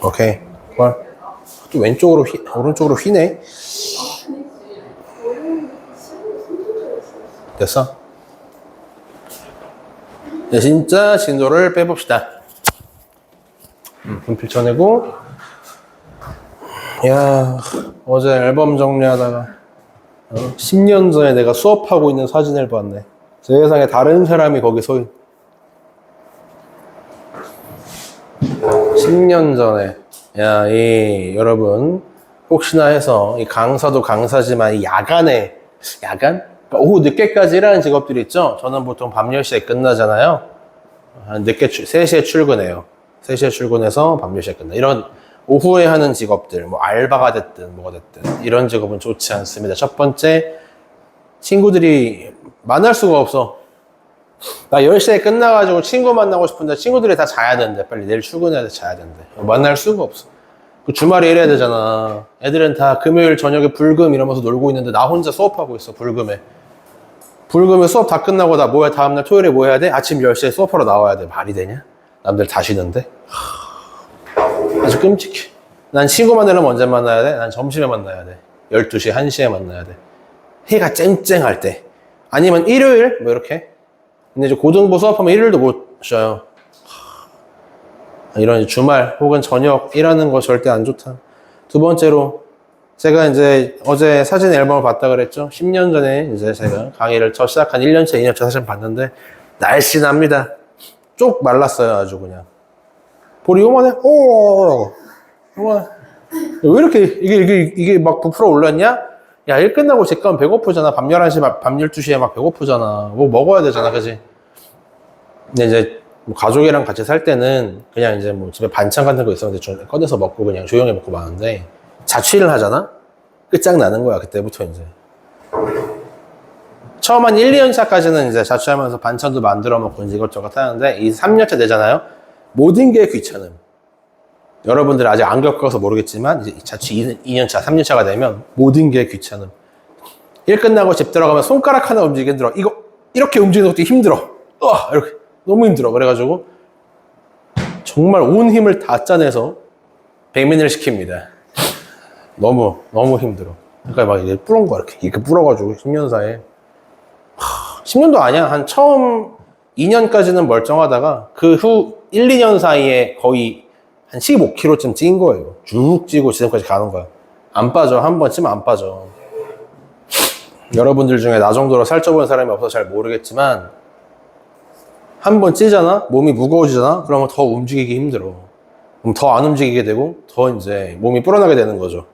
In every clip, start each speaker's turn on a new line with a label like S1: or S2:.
S1: 오케이. 또 왼쪽으로 오른쪽으로 휘네. 됐어? 네, 진짜 진도를 빼봅시다. 분필 쳐내고. 야, 어제 앨범 정리하다가 10년 전에 내가 수업하고 있는 사진을 봤네. 세상에 다른 사람이 거기 서 있... 10년 전에. 야, 여러분 혹시나 해서 이 강사도 강사지만 이 야간? 그러니까 오후 늦게까지 일하는 직업들이 있죠. 저는 보통 밤 10시에 끝나잖아요. 늦게 3시에 출근해요. 3시에 출근해서 밤 10시에 끝나. 이런 오후에 하는 직업들, 뭐 알바가 됐든 뭐가 됐든 이런 직업은 좋지 않습니다. 첫 번째, 친구들이 만날 수가 없어. 나 10시에 끝나가지고 친구 만나고 싶은데 친구들이 다 자야 된대. 빨리 내일 출근해야 돼, 자야 된대. 만날 수가 없어. 그 주말에 일해야 되잖아. 애들은 다 금요일 저녁에 불금 이러면서 놀고 있는데 나 혼자 수업하고 있어. 불금에 수업 다 끝나고 나 뭐야, 다음날 토요일에 뭐 해야 돼? 아침 10시에 수업하러 나와야 돼. 말이 되냐? 남들 다 쉬는데. 아주 끔찍해. 난 친구 만나려면 언제 만나야 돼? 난 점심에 만나야 돼. 12시, 1시에 만나야 돼. 해가 쨍쨍할 때. 아니면 일요일? 뭐 이렇게. 근데 이제 고등부 수업하면 일요일도 못 쉬어요. 이런 주말 혹은 저녁 일하는 거 절대 안 좋다. 두 번째로, 제가 이제 어제 사진 앨범을 봤다 그랬죠. 10년 전에 이제 제가 강의를 시작한 1년차, 2년차 사진 봤는데, 날씬합니다. 쪽 말랐어요, 아주 그냥. 볼이 요만해? 요만해. 왜 이렇게, 이게 막 부풀어 올랐냐? 야, 일 끝나고 집 가면 배고프잖아. 밤 11시, 밤 12시에 막 배고프잖아. 뭐 먹어야 되잖아, 그지? 근데 이제, 뭐 가족이랑 같이 살 때는 그냥 이제 뭐 집에 반찬 같은 거 있었는데 꺼내서 먹고 그냥 조용히 먹고 마는데, 자취를 하잖아? 끝장나는 거야, 그때부터 이제. 처음 한 1, 2년 차까지는 이제 자취하면서 반찬도 만들어 먹고 이제 이것저것 하는데, 이 3년차 되잖아요? 모든 게 귀찮음. 여러분들 아직 안 겪어서 모르겠지만, 이제 자취 2년차, 3년차가 되면 모든 게 귀찮음. 일 끝나고 집 들어가면 손가락 하나 움직이기 힘들어. 이렇게 움직이는 것도 힘들어. 이렇게. 너무 힘들어. 그래가지고, 정말 온 힘을 다 짜내서 배민을 시킵니다. 너무 힘들어. 그러니까 막 이게 뿌른 거야. 이렇게 불어가지고 10년 사이에. 10년도 아니야. 한 처음 2년까지는 멀쩡하다가 그 후 1, 2년 사이에 거의 한 15kg쯤 찐 거예요. 쭉 찌고 지금까지 가는 거야. 안 빠져. 한 번 찌면 안 빠져. 여러분들 중에 나 정도로 살쪄본 사람이 없어서 잘 모르겠지만, 한 번 찌잖아? 몸이 무거워지잖아? 그러면 더 움직이기 힘들어. 그럼 더 안 움직이게 되고, 더 이제 몸이 불어나게 되는 거죠.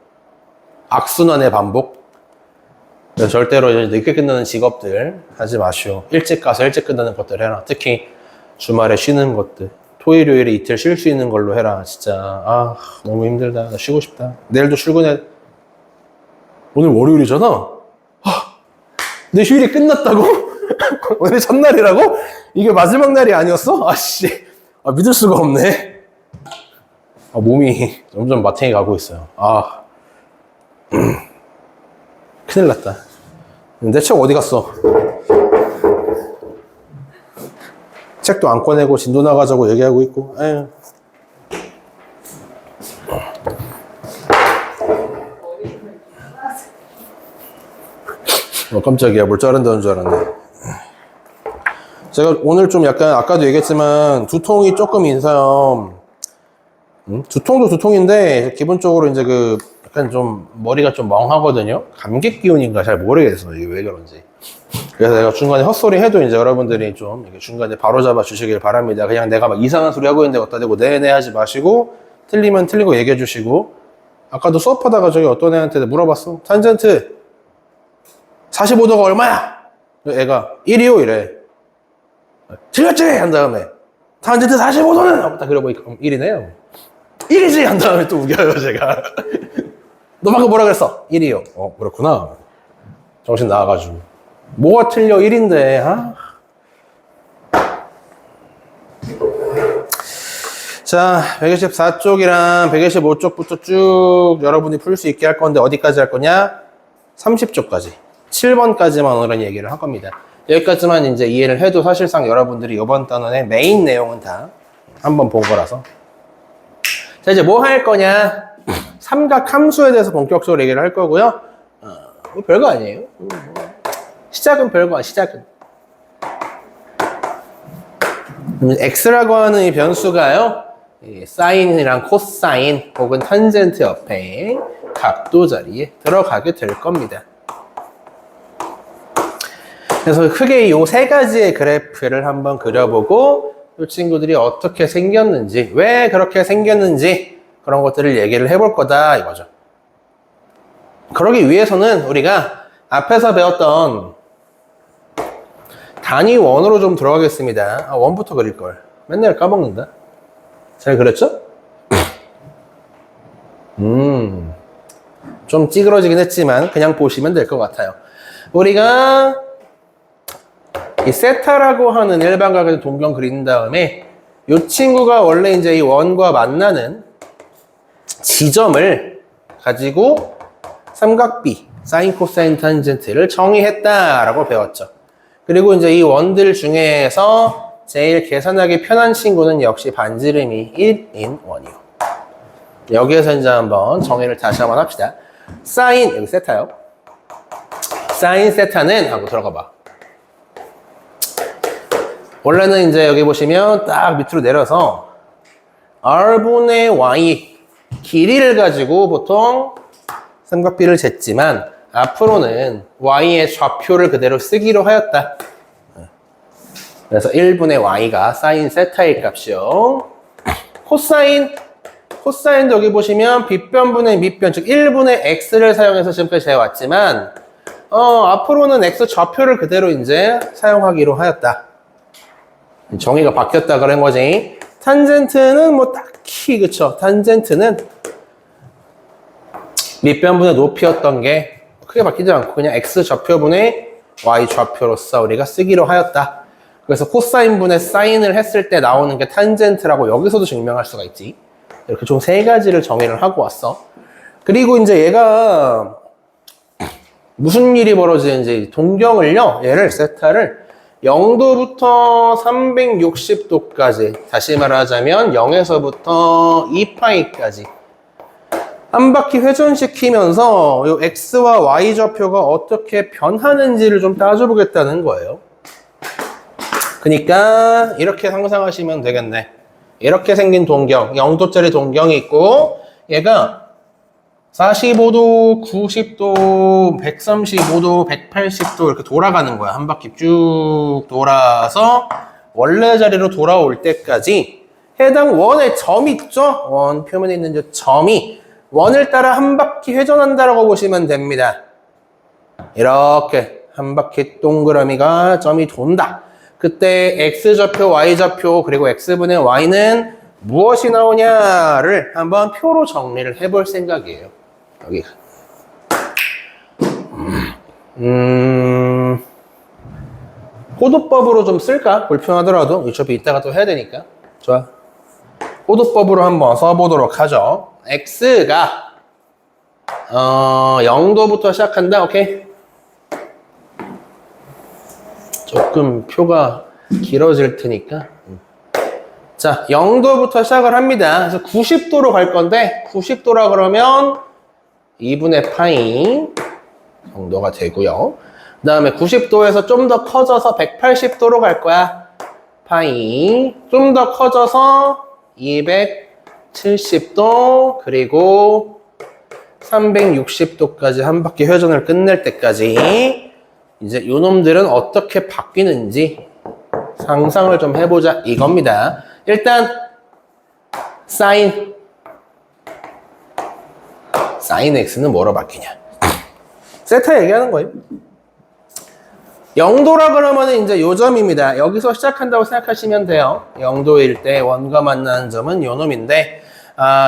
S1: 악순환의 반복. 그래서 절대로 늦게 끝나는 직업들 하지 마시오. 일찍 가서 일찍 끝나는 것들 해라. 특히 주말에 쉬는 것들. 토요일, 요일에 이틀 쉴 수 있는 걸로 해라. 진짜 너무 힘들다. 나 쉬고 싶다. 내일도 출근해. 오늘 월요일이잖아? 내 휴일이 끝났다고? 오늘 첫날이라고? 이게 마지막 날이 아니었어? 믿을 수가 없네. 몸이 점점 마탱이 가고 있어요. 큰일 났다. 내 책 어디 갔어? 책도 안 꺼내고 진도 나가자고 얘기하고 있고. 에휴. 깜짝이야. 뭘 자른다는 줄 알았네. 제가 오늘 좀 약간 아까도 얘기했지만 두통이 조금 있어요. 두통도 두통인데 기본적으로 이제 약간 좀 머리가 좀 멍하거든요. 감기 기운인가 잘 모르겠어. 이게 왜 그런지. 그래서 내가 중간에 헛소리 해도 이제 여러분들이 좀 중간에 바로 잡아 주시길 바랍니다. 그냥 내가 막 이상한 소리 하고 있는데 어디다 대고 네네 하지 마시고, 틀리면 틀리고 얘기해 주시고. 아까도 수업하다가 저기 어떤 애한테 물어봤어. 탄젠트 45도가 얼마야? 애가 1이요 이래. 틀렸지? 한 다음에 탄젠트 45도는? 딱 그러고 1이네요. 1이지? 한 다음에 또 우겨요 제가. 너 방금 뭐라 그랬어? 1이요. 그렇구나. 정신 나와가지고. 뭐가 틀려? 1인데. 자, 124쪽이랑 125쪽부터 쭉 여러분이 풀 수 있게 할 건데 어디까지 할 거냐? 30쪽까지. 7번까지만 오늘은 얘기를 할 겁니다. 여기까지만 이제 이해를 해도 사실상 여러분들이 이번 단원의 메인 내용은 다 한번 본 거라서. 자, 이제 뭐 할 거냐? 삼각 함수에 대해서 본격적으로 얘기를 할 거고요. 뭐 별거 아니에요. 시작은 별거 아니에요. 시작은. x라고 하는 이 변수가요. 사인이랑 코사인 혹은 탄젠트 옆에 각도 자리에 들어가게 될 겁니다. 그래서 크게 이 세 가지의 그래프를 한번 그려보고 이 친구들이 어떻게 생겼는지, 왜 그렇게 생겼는지 그런 것들을 얘기를 해볼 거다 이거죠. 그러기 위해서는 우리가 앞에서 배웠던 단위 원으로 좀 들어가겠습니다. 원부터 그릴걸. 맨날 까먹는다. 잘 그렸죠? 좀 찌그러지긴 했지만 그냥 보시면 될 것 같아요. 우리가 이 세타라고 하는 일반각의 동경 그린 다음에 이 친구가 원래 이제 이 원과 만나는 지점을 가지고 삼각비, 사인, 코사인, 탄젠트를 정의했다라고 배웠죠. 그리고 이제 이 원들 중에서 제일 계산하기 편한 친구는 역시 반지름이 1인 원이요. 여기에서 이제 한번 정의를 다시 한번 합시다. 사인, 여기 세타요. 사인 세타는 하고 들어가 봐. 원래는 이제 여기 보시면 딱 밑으로 내려서 R분의 Y 길이를 가지고 보통 삼각비를 쟀지만 앞으로는 Y의 좌표를 그대로 쓰기로 하였다. 그래서 1분의 Y가 사인 세타의 값이요. 코사인도 여기 보시면 빗변분의 밑변, 즉 1분의 X를 사용해서 지금까지 해왔지만 앞으로는 X 좌표를 그대로 이제 사용하기로 하였다. 정의가 바뀌었다 그런 거지. 탄젠트는 뭐 딱히 그쵸. 탄젠트는 밑변분의 높이였던 게 크게 바뀌지 않고 그냥 X 좌표분의 Y 좌표로서 우리가 쓰기로 하였다. 그래서 코사인분의 사인을 했을 때 나오는 게 탄젠트라고 여기서도 증명할 수가 있지. 이렇게 총 세 가지를 정의를 하고 왔어. 그리고 이제 얘가 무슨 일이 벌어지는지 동경을요. 얘를 세타를 0도부터 360도까지 다시 말하자면 0에서부터 2파이까지 한 바퀴 회전시키면서 이 X와 Y 좌표가 어떻게 변하는지를 좀 따져보겠다는 거예요. 그러니까 이렇게 상상하시면 되겠네. 이렇게 생긴 동경, 0도짜리 동경이 있고 얘가 45도, 90도, 135도, 180도 이렇게 돌아가는 거야. 한 바퀴 쭉 돌아서 원래 자리로 돌아올 때까지 해당 원의 점이 있죠? 원 표면에 있는 저 점이 원을 따라 한 바퀴 회전한다라고 보시면 됩니다. 이렇게 한 바퀴 동그라미가 점이 돈다. 그때 X좌표, Y좌표, 그리고 X분의 Y는 무엇이 나오냐를 한번 표로 정리를 해볼 생각이에요. 여기가. 호도법으로 좀 쓸까? 불편하더라도. 어차피 이따가 또 해야 되니까. 좋아. 호도법으로 한번 써보도록 하죠. X가 0도부터 시작한다. 오케이? 조금 표가 길어질 테니까. 자, 0도부터 시작을 합니다. 그래서 90도로 갈 건데 90도라 그러면 2분의 파이 정도가 되고요. 그 다음에 90도에서 좀 더 커져서 180도로 갈 거야. 파이 좀 더 커져서 270도 그리고 360도까지 한 바퀴 회전을 끝낼 때까지 이제 요 놈들은 어떻게 바뀌는지 상상을 좀 해보자 이겁니다. 일단 사인 X는 뭐로 바뀌냐? 세타 얘기하는 거예요. 0도라 그러면 이제 요 점입니다. 여기서 시작한다고 생각하시면 돼요. 0도일 때 원과 만나는 점은 요 놈인데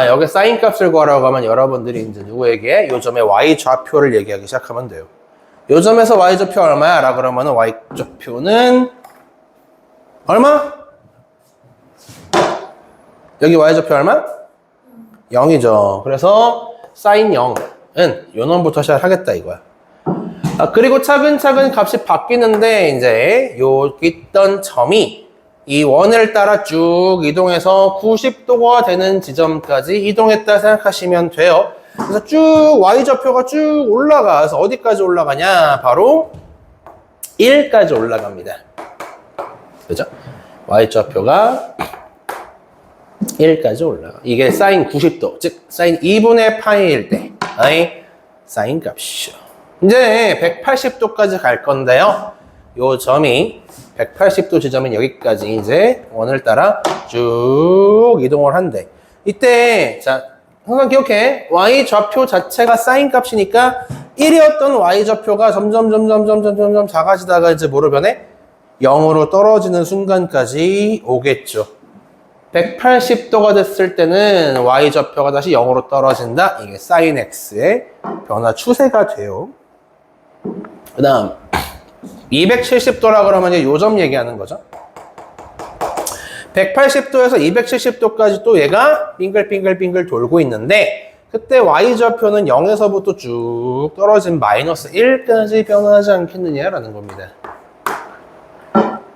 S1: 여기 사인 값을 구하라고 하면 여러분들이 이제 누구에게 요 점의 Y 좌표를 얘기하기 시작하면 돼요. 요 점에서 Y 좌표 얼마야? 라 그러면 Y 좌표는 얼마? 여기 Y 좌표 얼마? 0이죠. 그래서 사인 0은 요 놈부터 시작하겠다 이거야. 그리고 차근차근 값이 바뀌는데 이제 여기 있던 점이 이 원을 따라 쭉 이동해서 90도가 되는 지점까지 이동했다 생각하시면 돼요. 그래서 쭉 y좌표가 쭉 올라가서 어디까지 올라가냐? 바로 1까지 올라갑니다. 그죠? y좌표가 1까지 올라가. 이게 사인 90도, 즉 사인 2분의 파이일 때 사인 값이죠. 이제 180도까지 갈 건데요. 요 점이 180도 지점인 여기까지 이제 원을 따라 쭉 이동을 한대. 이때 자 항상 기억해. y좌표 자체가 사인 값이니까 1이었던 y좌표가 점점 작아지다가 이제 뭐로 변해? 0으로 떨어지는 순간까지 오겠죠. 180도가 됐을 때는 y좌표가 다시 0으로 떨어진다. 이게 sin x의 변화 추세가 돼요. 그 다음 270도라 그러면 이제 요점 얘기하는 거죠. 180도에서 270도까지 또 얘가 빙글빙글 돌고 있는데 그때 y좌표는 0에서부터 쭉 떨어진 마이너스 1까지 변화하지 않겠느냐라는 겁니다.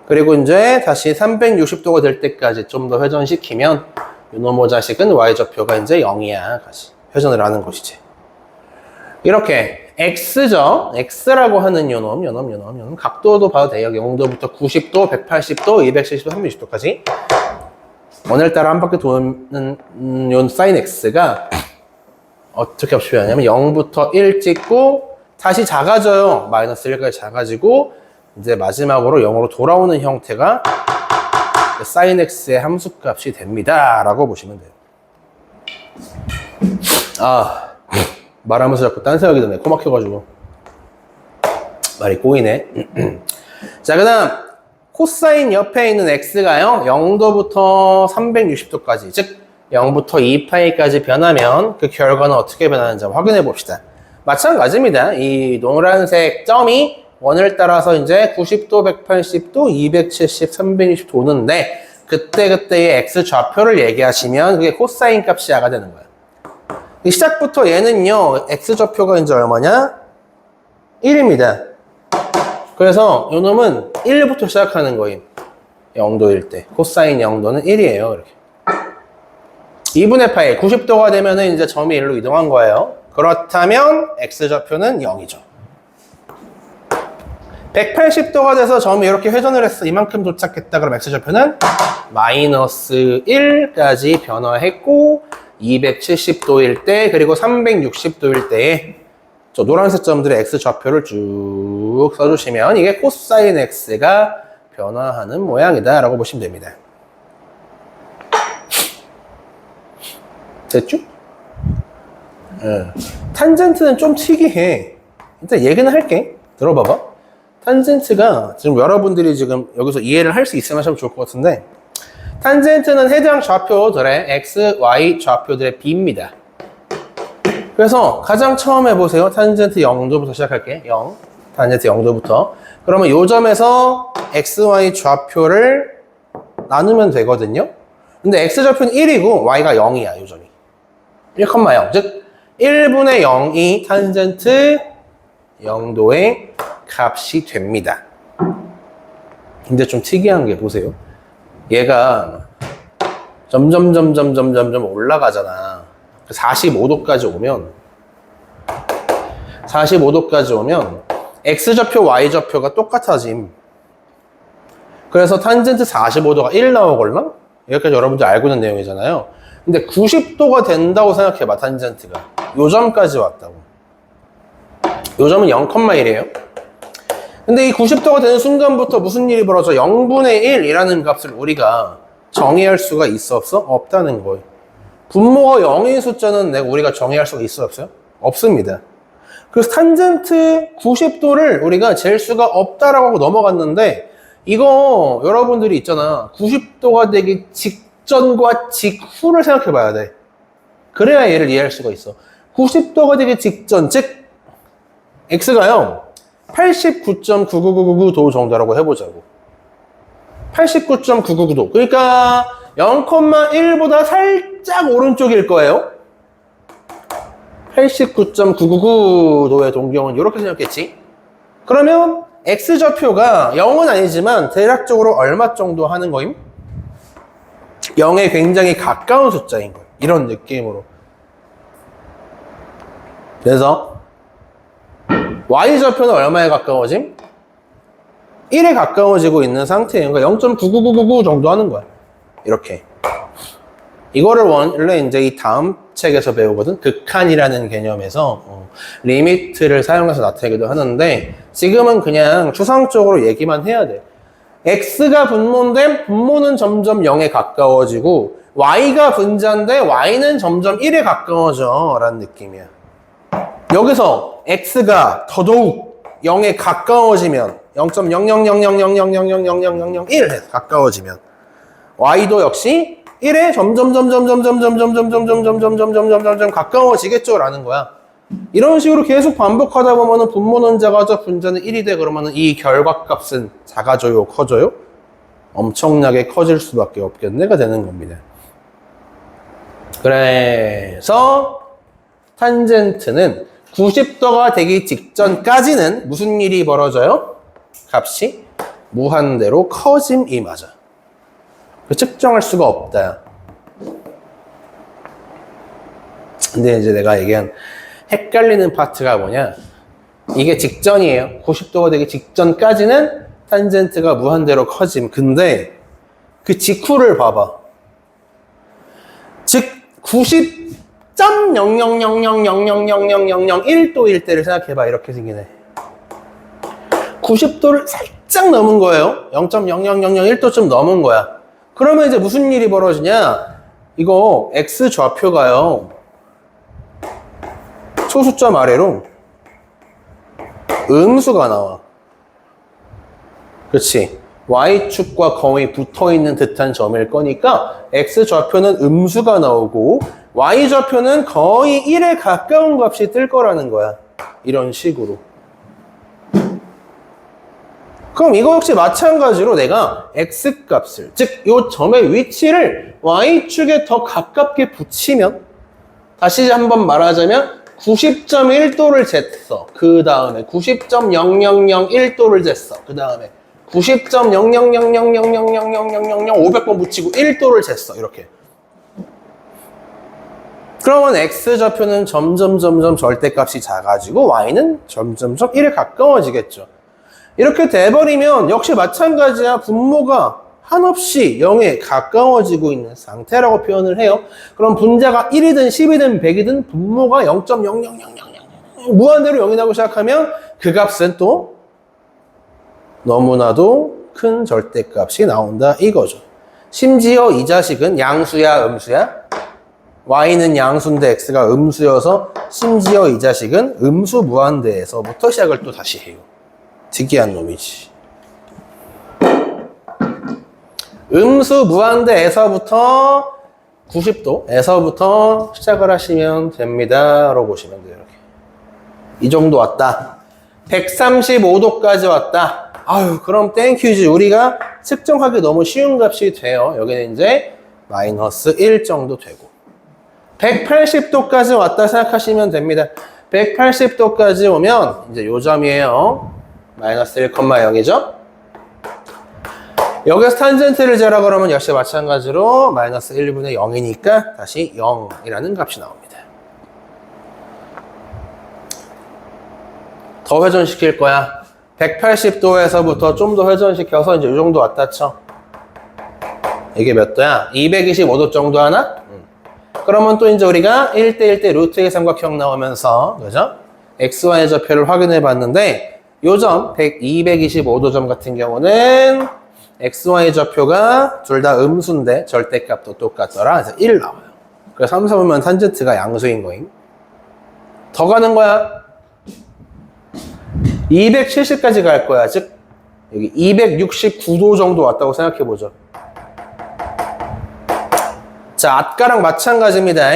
S1: 그리고 이제 다시 360도가 될 때까지 좀 더 회전시키면 요놈의 자식은 y좌표가 이제 0이야. 다시 회전을 하는 것이지. 이렇게 x죠. x라고 하는 요놈 각도도 봐도 돼요. 0도부터 90도, 180도, 270도, 360도까지 원을 따라 한 바퀴 도는 요 sin x가 어떻게 표현하냐면 0부터 1 찍고 다시 작아져요. 마이너스 1까지 작아지고 이제 마지막으로 0으로 돌아오는 형태가 sin x의 함수값이 됩니다. 라고 보시면 돼요. 말하면서 자꾸 딴 생각이 드네. 코 막혀가지고. 말이 꼬이네. 자, 그 다음 코사인 옆에 있는 x가요. 0도부터 360도까지 즉 0부터 2파이까지 변하면 그 결과는 어떻게 변하는지 확인해 봅시다. 마찬가지입니다. 이 노란색 점이 원을 따라서 이제 90도, 180도, 270, 360 도는데 그때의 x 좌표를 얘기하시면 그게 코사인 값이 야가 되는 거예요. 시작부터 얘는요, x 좌표가 이제 얼마냐? 1입니다. 그래서 요 놈은 1부터 시작하는 거임. 0도일 때. 코사인 0도는 1이에요. 이렇게. 2분의 파이, 90도가 되면은 이제 점이 1로 이동한 거예요. 그렇다면 x 좌표는 0이죠. 180도가 돼서 점이 이렇게 회전을 했어. 이만큼 도착했다. 그럼 x좌표는 마이너스 1까지 변화했고 270도일 때 그리고 360도일 때에 저 노란색 점들의 x좌표를 쭉 써주시면 이게 코사인 x가 변화하는 모양이다 라고 보시면 됩니다. 됐죠? 탄젠트는 좀 특이해. 일단 얘기는 할게. 들어봐봐. 탄젠트가 지금 여러분들이 지금 여기서 이해를 할 수 있으면 참 좋을 것 같은데 탄젠트는 해당 좌표들의 x, y 좌표들의 비입니다. 그래서 가장 처음 해보세요. 탄젠트 0도부터 시작할게. 0. 탄젠트 0도부터. 그러면 요 점에서 x, y 좌표를 나누면 되거든요. 근데 x 좌표는 1이고 y가 0이야. 요 점이. 1,0. 즉 1분의 0이 탄젠트 0도의 값이 됩니다. 근데 좀 특이한 게 보세요. 얘가 점점 올라가잖아. 45도까지 오면 x좌표, y좌표가 똑같아짐. 그래서 탄젠트 45도가 1 나오걸랑? 여기까지 여러분들 알고 있는 내용이잖아요. 근데 90도가 된다고 생각해봐, 탄젠트가. 요 점까지 왔다고. 요 점은 0,1이에요. 근데 이 90도가 되는 순간부터 무슨 일이 벌어져? 0분의 1이라는 값을 우리가 정의할 수가 있어 없어? 없다는 거예요. 분모가 0인 숫자는 우리가 정의할 수가 있어 없어요? 없습니다. 그래서 탄젠트 90도를 우리가 잴 수가 없다라고 하고 넘어갔는데 이거 여러분들이 있잖아. 90도가 되기 직전과 직후를 생각해 봐야 돼. 그래야 얘를 이해할 수가 있어. 90도가 되기 직전, 즉 x가요. 89.99999도 정도라고 해보자고. 89.999도. 그러니까 0,1보다 살짝 오른쪽일 거예요. 89.999도의 동경은 이렇게 생겼겠지. 그러면 x좌표가 0은 아니지만 대략적으로 얼마 정도 하는 거임? 0에 굉장히 가까운 숫자인 거예요. 이런 느낌으로. 그래서 y좌표는 얼마에 가까워짐? 1에 가까워지고 있는 상태예요. 그러니까 0.99999 정도 하는 거야. 이렇게. 이거를 원래 이제 이 다음 책에서 배우거든. 극한이라는 개념에서 리미트를 사용해서 나타내기도 하는데 지금은 그냥 추상적으로 얘기만 해야 돼. x가 분모인데 분모는 점점 0에 가까워지고 y가 분자인데 y는 점점 1에 가까워져 라는 느낌이야. 여기서 x가 더더욱 0에 가까워지면 0.0000000000001에 가까워지면 y도 역시 1에 점점 가까워지겠죠 라는 거야. 이런 식으로 계속 반복하다 보면은 분모는 작아져 분자는 1이 돼. 그러면은 이 결과값은 작아져요, 커져요? 엄청나게 커질 수밖에 없겠네가 되는 겁니다. 그래서 탄젠트는 90도가 되기 직전까지는 무슨 일이 벌어져요? 값이 무한대로 커짐이 맞아. 측정할 수가 없다. 근데 이제 내가 얘기한 헷갈리는 파트가 뭐냐? 이게 직전이에요. 90도가 되기 직전까지는 탄젠트가 무한대로 커짐. 근데 그 직후를 봐봐. 즉 90.00000000001도일 때를 생각해봐. 이렇게 생기네. 90도를 살짝 넘은 거예요. 0.00001도쯤 넘은 거야. 그러면 이제 무슨 일이 벌어지냐? 이거 x 좌표가요. 소수점 아래로 음수가 나와. 그렇지. y축과 거의 붙어있는 듯한 점일 거니까 x 좌표는 음수가 나오고 y 좌표는 거의 1에 가까운 값이 뜰 거라는 거야. 이런 식으로. 그럼 이거 역시 마찬가지로 내가 x값을, 즉 이 점의 위치를 y축에 더 가깝게 붙이면, 다시 한번 말하자면 90.1도를 쟀어. 그 다음에 90.0001도를 쟀어. 그 다음에 90.00000000000 500번 붙이고 1도를 쟀어. 이렇게. 그러면 x좌표는 점점 절대값이 작아지고 y는 점점 1에 가까워지겠죠. 이렇게 돼버리면 역시 마찬가지야. 분모가 한없이 0에 가까워지고 있는 상태라고 표현을 해요. 그럼 분자가 1이든 10이든 100이든 분모가 0.00000 무한대로 0이 나고 시작하면 그 값은 또 너무나도 큰 절대값이 나온다 이거죠. 심지어 이 자식은 양수야 음수야? y는 양수인데 x가 음수여서 심지어 이 자식은 음수 무한대에서부터 시작을 또 다시 해요. 특이한 놈이지. 음수 무한대에서부터 90도에서부터 시작을 하시면 됩니다. 라고 보시면 돼요. 이렇게. 이 정도 왔다. 135도까지 왔다. 아유, 그럼 땡큐지. 우리가 측정하기 너무 쉬운 값이 돼요. 여기는 이제 마이너스 1 정도 되고. 180도까지 왔다 생각하시면 됩니다. 180도까지 오면 이제 요 점이에요. 마이너스 1,0이죠. 여기서 탄젠트를 재라 그러면 역시 마찬가지로 마이너스 1분의 0이니까 다시 0이라는 값이 나옵니다. 더 회전시킬 거야. 180도에서부터 좀 더 회전시켜서 이제 이 정도 왔다 쳐. 이게 몇 도야? 225도 정도 하나? 그러면 또 이제 우리가 1대1 대 루트의 삼각형 나오면서, 그죠? XY 좌표를 확인해 봤는데, 요 점, 225도 점 같은 경우는 XY 좌표가 둘 다 음수인데 절대값도 똑같더라. 그래서 1 나와요. 그래서 3, 4 보면 탄젠트가 양수인 거임. 더 가는 거야. 270까지 갈 거야. 즉, 여기 269도 정도 왔다고 생각해 보죠. 자, 아까랑 마찬가지입니다.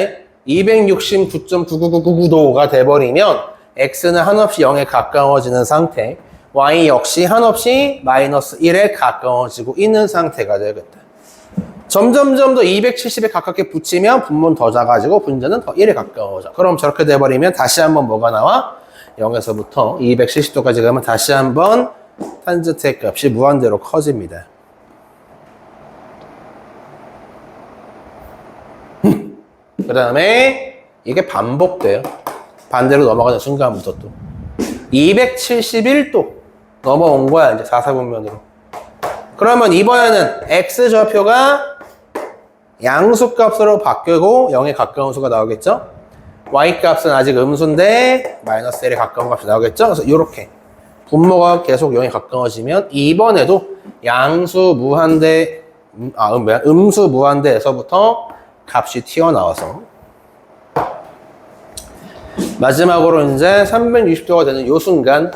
S1: 269.99999도가 돼버리면 x는 한없이 0에 가까워지는 상태, y 역시 한없이 마이너스 1에 가까워지고 있는 상태가 되겠다. 점점점 더 270에 가깝게 붙이면 분모는 더 작아지고 분자는 더 1에 가까워져. 그럼 저렇게 돼버리면 다시 한번 뭐가 나와? 0에서부터 270도까지 가면 다시 한번 탄젠트의 값이 무한대로 커집니다. 그 다음에 이게 반복돼요. 반대로 넘어가는 순간부터 또 271도 넘어온 거야, 이제 4사분면으로. 그러면 이번에는 x좌표가 양수값으로 바뀌고 0에 가까운 수가 나오겠죠? y값은 아직 음수인데 마이너스 1에 가까운 값이 나오겠죠? 그래서 이렇게 분모가 계속 0에 가까워지면 이번에도 양수 무한대, 음수 무한대에서부터 값이 튀어나와서 마지막으로 이제 360도가 되는 이 순간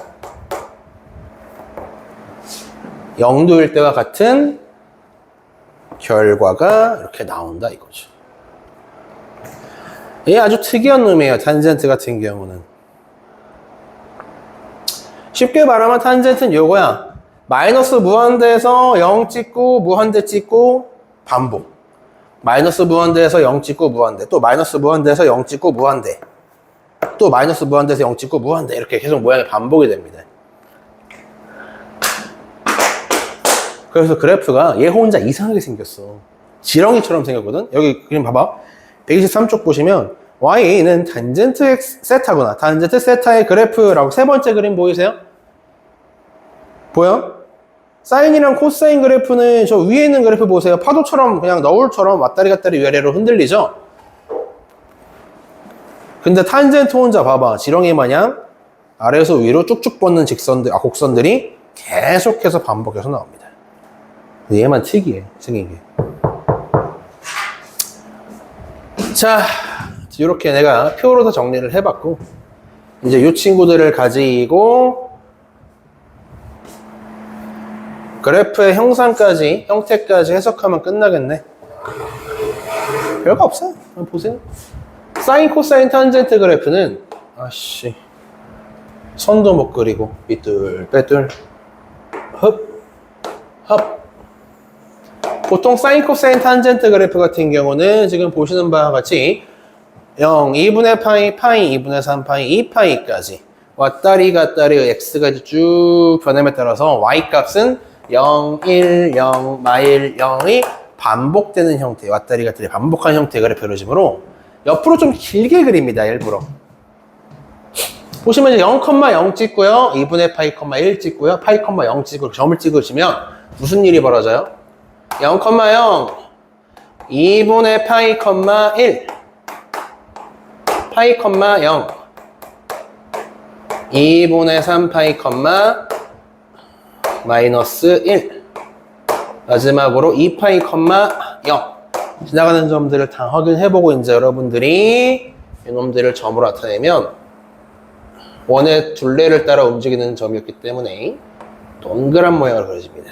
S1: 0도일 때와 같은 결과가 이렇게 나온다 이거죠. 이게 아주 특이한 놈이에요. 탄젠트 같은 경우는. 쉽게 말하면 탄젠트는 요거야. 마이너스 무한대에서 0 찍고 무한대 찍고 반복. 마이너스 무한대에서 0 찍고 무한대. 또 마이너스 무한대에서 0 찍고 무한대. 또 마이너스 무한대에서 0 찍고 무한대. 이렇게 계속 모양이 반복이 됩니다. 그래서 그래프가 얘 혼자 이상하게 생겼어. 지렁이처럼 생겼거든. 여기 그림 봐봐. 123쪽 보시면 y는 탄젠트 세타구나. 탄젠트 세타의 그래프라고 세 번째 그림 보이세요? 보여? 사인이랑 코사인 그래프는 저 위에 있는 그래프 보세요. 파도처럼 그냥 너울처럼 왔다리 갔다리 위아래로 흔들리죠? 근데 탄젠트 혼자 봐봐. 지렁이 마냥 아래에서 위로 쭉쭉 뻗는 곡선들이 계속해서 반복해서 나옵니다. 얘만 특이해, 생긴 게. 자, 이렇게 내가 표로서 정리를 해봤고, 이제 이 친구들을 가지고 그래프의 형태까지 해석하면 끝나겠네. 별거 없어요. 한번 보세요. 사인, 코사인, 탄젠트 그래프는 선도 못 그리고 삐뚤, 빼뚤, 흡. 보통 사인, 코사인, 탄젠트 그래프 같은 경우는 지금 보시는 바와 같이 0, 2분의 파이, 파이, 2분의 3 파이, 2파이까지 왔다리 갔다리 x가 쭉 변함에 따라서 y값은 0, 1, 0, 마일 0이 반복되는 형태, 왔다리 갔다리 반복한 형태의 그래프로즘으로 옆으로 좀 길게 그립니다, 일부러. 보시면 이제 0,0 찍고요, 2분의 파이, 1 찍고요, 파이, 0 찍고 점을 찍으시면 무슨 일이 벌어져요? 0,0, 2분의 파이, 1, 파이, 0, 2분의 3 파이, 마이너스 1, 마지막으로 2파이, 0 지나가는 점들을 다 확인해보고 이제 여러분들이 이놈들을 점으로 나타내면 원의 둘레를 따라 움직이는 점이었기 때문에 동그란 모양을 그려집니다.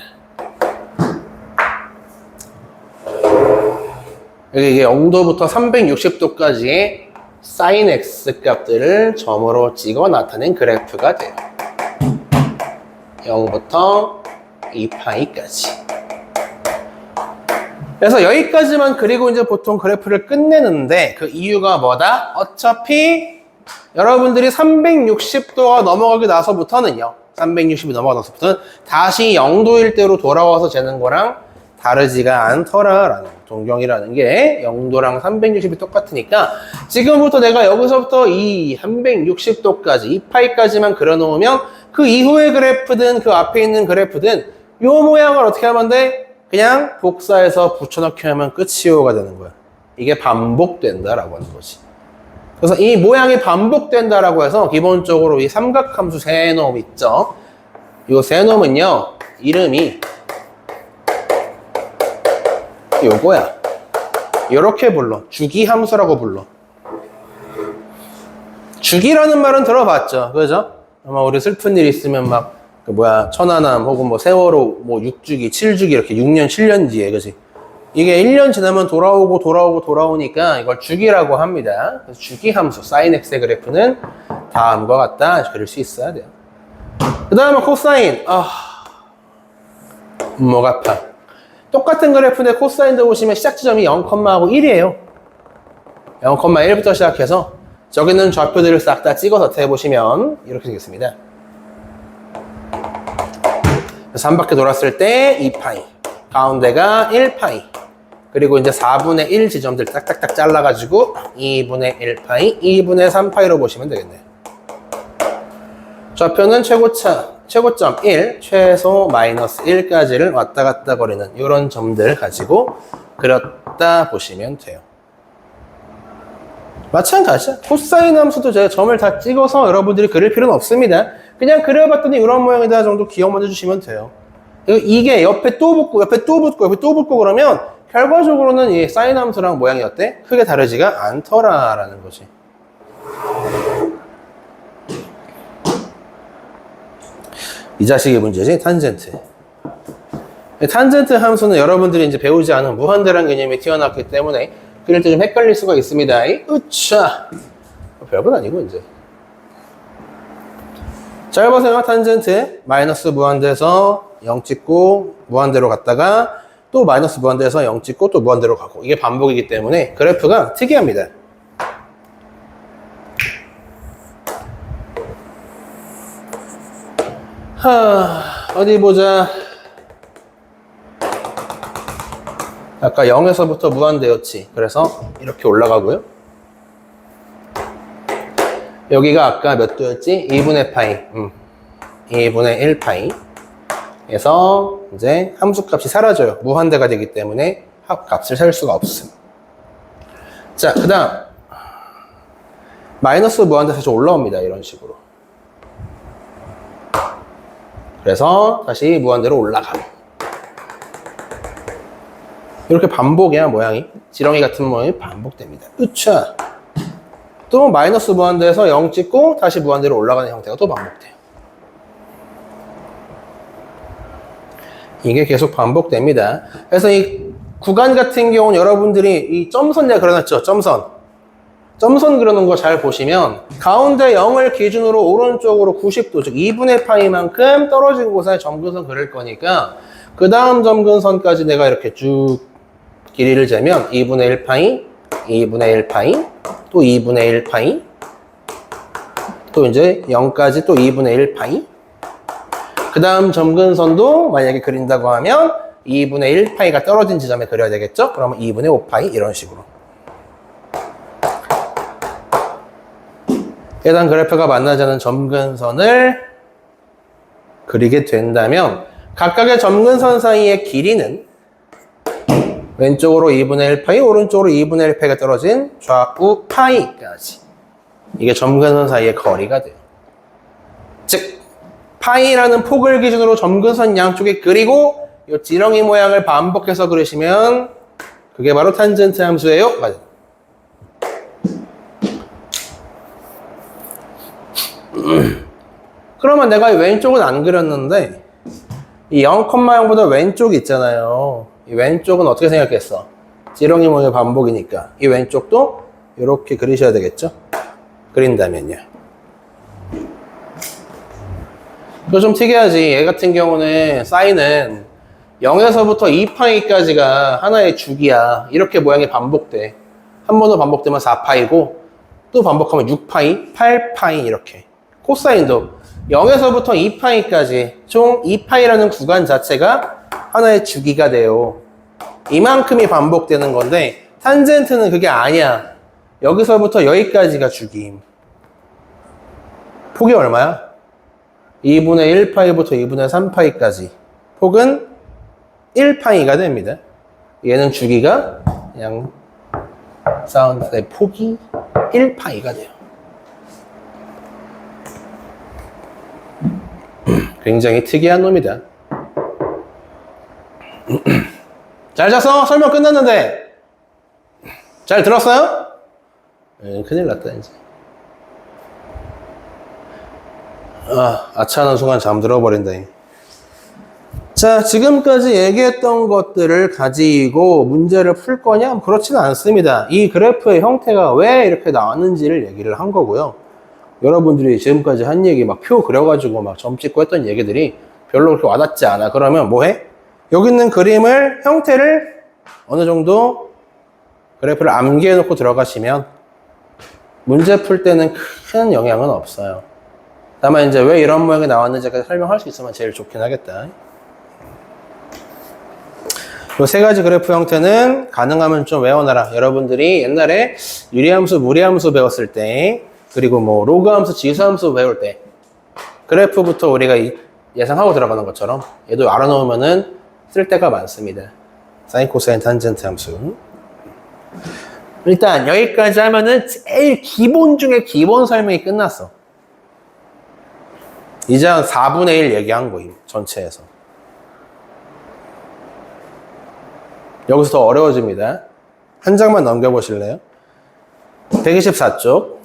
S1: 여기 이게 0도부터 360도까지의 sin x 값들을 점으로 찍어 나타낸 그래프가 돼요. 0부터 2파이까지. 그래서 여기까지만 그리고 이제 보통 그래프를 끝내는데 그 이유가 뭐다? 어차피 여러분들이 360도가 넘어가기 나서부터는요. 360이 넘어가기 나서부터는 다시 0도일 대로 돌아와서 재는 거랑 다르지가 않더라라는 동경이라는 게 0도랑 360이 똑같으니까 지금부터 내가 여기서부터 이 360도까지 2파이까지만 그려놓으면 그 이후의 그래프든 그 앞에 있는 그래프든 이 모양을 어떻게 하면 돼? 그냥 복사해서 붙여넣기 하면 끝이요가 되는 거야. 이게 반복된다라고 하는 거지. 그래서 이 모양이 반복된다라고 해서 기본적으로 이 삼각함수 세놈 있죠? 이 세놈은요, 이름이 요거야. 요렇게 불러. 주기함수라고 불러. 주기라는 말은 들어봤죠? 그죠? 아마 우리 슬픈 일 있으면 막 천안함 혹은 뭐 세월호 6주기, 7주기 이렇게 6년, 7년 뒤에, 그지? 이게 1년 지나면 돌아오니까 이걸 주기라고 합니다. 그래서 주기함수, sin x의 그래프는 다음과 같다. 그릴 수 있어야 돼요. 그 다음에 코사인. 목 아파. 똑같은 그래프인데 코사인도 보시면 시작 지점이 0,하고 1이에요. 0,1부터 시작해서 저기 있는 좌표들을 싹 다 찍어서 해보시면 이렇게 되겠습니다. 그래서 한 바퀴 돌았을 때 2파이. 가운데가 1파이. 그리고 이제 4분의 1 지점들 딱딱딱 잘라가지고 2분의 1파이, 2분의 3파이로 보시면 되겠네요. 좌표는 최고점 1, 최소 마이너스 1까지를 왔다 갔다 거리는 이런 점들 가지고 그렸다 보시면 돼요. 마찬가지죠. 코사인 함수도 제가 점을 다 찍어서 여러분들이 그릴 필요는 없습니다. 그냥 그려봤더니 이런 모양이다 정도 기억만 해주시면 돼요. 이게 옆에 또 붙고, 옆에 또 붙고, 옆에 또 붙고 그러면 결과적으로는 이 사인 함수랑 모양이 어때? 크게 다르지가 않더라라는 거지. 이 자식의 문제지, 탄젠트. 탄젠트 함수는 여러분들이 이제 배우지 않은 무한대란 개념이 튀어나왔기 때문에 그릴 때 좀 헷갈릴 수가 있습니다. 으차! 별건 아니고, 이제. 잘 보세요. 탄젠트. 마이너스 무한대에서 0 찍고, 무한대로 갔다가, 또 마이너스 무한대에서 0 찍고, 또 무한대로 가고. 이게 반복이기 때문에 그래프가 특이합니다. 어디 보자. 아까 0에서부터 무한대였지. 그래서 이렇게 올라가고요. 여기가 아까 몇 도였지? 2분의 파이. 2분의 1파이. 에서 이제 함수값이 사라져요. 무한대가 되기 때문에 합값을 살 수가 없음. 자, 그 다음. 마이너스 무한대에서 좀 올라옵니다. 이런 식으로. 그래서 다시 무한대로 올라가고. 이렇게 반복이야, 모양이. 지렁이 같은 모양이 반복됩니다. 으차! 또 마이너스 무한대에서 0 찍고 다시 무한대로 올라가는 형태가 또 반복돼요. 이게 계속 반복됩니다. 그래서 이 구간 같은 경우는 여러분들이 이 점선 내가 그려놨죠? 점선 그려놓은 거 잘 보시면 가운데 0을 기준으로 오른쪽으로 90도, 즉 2분의 파이만큼 떨어진 곳에 점근선 그릴 거니까 그 다음 점근선까지 내가 이렇게 쭉 길이를 재면 2분의 1파이, 2분의 1파이, 또 2분의 1파이, 또 이제 0까지 또 2분의 1파이, 그 다음 점근선도 만약에 그린다고 하면 2분의 1파이가 떨어진 지점에 그려야 되겠죠? 그러면 2분의 5파이 이런 식으로. 해당 그래프가 만나지 않는 점근선을 그리게 된다면 각각의 점근선 사이의 길이는 왼쪽으로 2분의 1파이, 오른쪽으로 2분의 1파이가 떨어진 좌우 파이까지. 이게 점근선 사이의 거리가 돼요. 즉 파이라는 폭을 기준으로 점근선 양쪽에 그리고 이 지렁이 모양을 반복해서 그리시면 그게 바로 탄젠트 함수예요. 맞아요. 그러면 내가 왼쪽은 안 그렸는데 이 0,0보다 왼쪽이 있잖아요. 이 왼쪽은 어떻게 생각했어? 지렁이 모양의 반복이니까 이 왼쪽도 이렇게 그리셔야 되겠죠? 그린다면요. 그거 좀 특이하지. 얘 같은 경우는 사인은 0에서부터 2파이까지가 하나의 주기야. 이렇게 모양이 반복돼. 한 번 더 반복되면 4파이고 또 반복하면 6파이, 8파이 이렇게. 코사인도 0에서부터 2파이까지 총 2파이라는 구간 자체가 하나의 주기가 돼요. 이만큼이 반복되는 건데 탄젠트는 그게 아니야. 여기서부터 여기까지가 주기임. 폭이 얼마야? 2분의 1파이부터 2분의 3파이까지 폭은 1파이가 됩니다. 얘는 주기가 그냥 사운드의 폭이 1파이가 돼요. 굉장히 특이한 놈이다. 잘 잤어? 설명 끝났는데 잘 들었어요? 큰일 났다 이제. 아차하는 순간 잠들어 버린다. 자, 지금까지 얘기했던 것들을 가지고 문제를 풀 거냐? 그렇지는 않습니다. 이 그래프의 형태가 왜 이렇게 나왔는지를 얘기를 한 거고요. 여러분들이 지금까지 한 얘기 막 표 그려가지고 막 점 찍고 했던 얘기들이 별로 그렇게 와닿지 않아. 그러면 뭐 해? 여기 있는 그림을, 형태를 어느 정도 그래프를 암기해 놓고 들어가시면 문제 풀 때는 큰 영향은 없어요. 다만 이제 왜 이런 모양이 나왔는지까지 설명할 수 있으면 제일 좋긴 하겠다. 이 세 가지 그래프 형태는 가능하면 좀 외워놔라. 여러분들이 옛날에 유리함수, 무리함수 배웠을 때, 그리고 뭐 로그함수, 지수함수 배울 때 그래프부터 우리가 예상하고 들어가는 것처럼 얘도 알아놓으면은 쓸 때가 많습니다. 사인, 코사인, 탄젠트 함수. 일단 여기까지 하면은 제일 기본 중에 기본 설명이 끝났어. 이제 한 4분의 1 얘기한 거임, 전체에서. 여기서 더 어려워집니다. 한 장만 넘겨보실래요? 124쪽.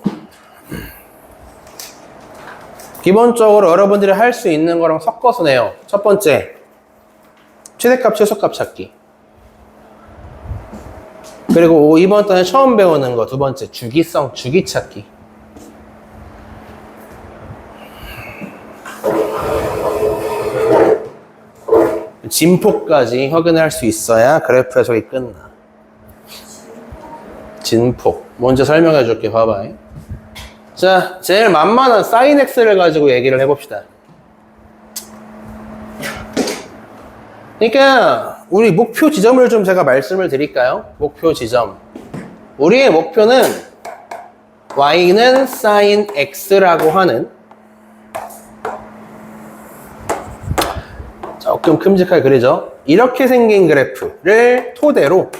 S1: 기본적으로 여러분들이 할 수 있는 거랑 섞어서 내요. 첫 번째, 최대값, 최소값 찾기. 그리고 이번 달에 처음 배우는 거 두 번째, 주기성, 주기 찾기. 진폭까지 확인할 수 있어야 그래프 해석이 끝나. 진폭. 먼저 설명해 줄게, 봐봐. 자, 제일 만만한 sin x를 가지고 얘기를 해봅시다. 그러니까 우리 목표 지점을 좀 제가 말씀을 드릴까요? 목표 지점. 우리의 목표는 y는 sin x라고 하는 조금 큼직하게 그리죠? 이렇게 생긴 그래프를 토대로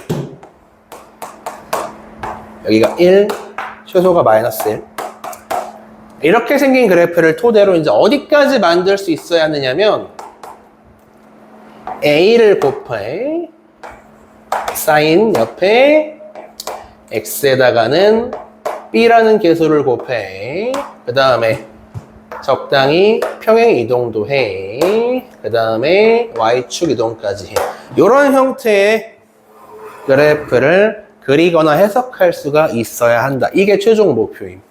S1: 여기가 1, 최소가 마이너스 1 이렇게 생긴 그래프를 토대로 이제 어디까지 만들 수 있어야 하느냐면 a를 곱해 sin 옆에 x에다가는 b라는 개수를 곱해 그 다음에 적당히 평행 이동도 해. 그 다음에 y축 이동까지 해. 이런 형태의 그래프를 그리거나 해석할 수가 있어야 한다. 이게 최종 목표임.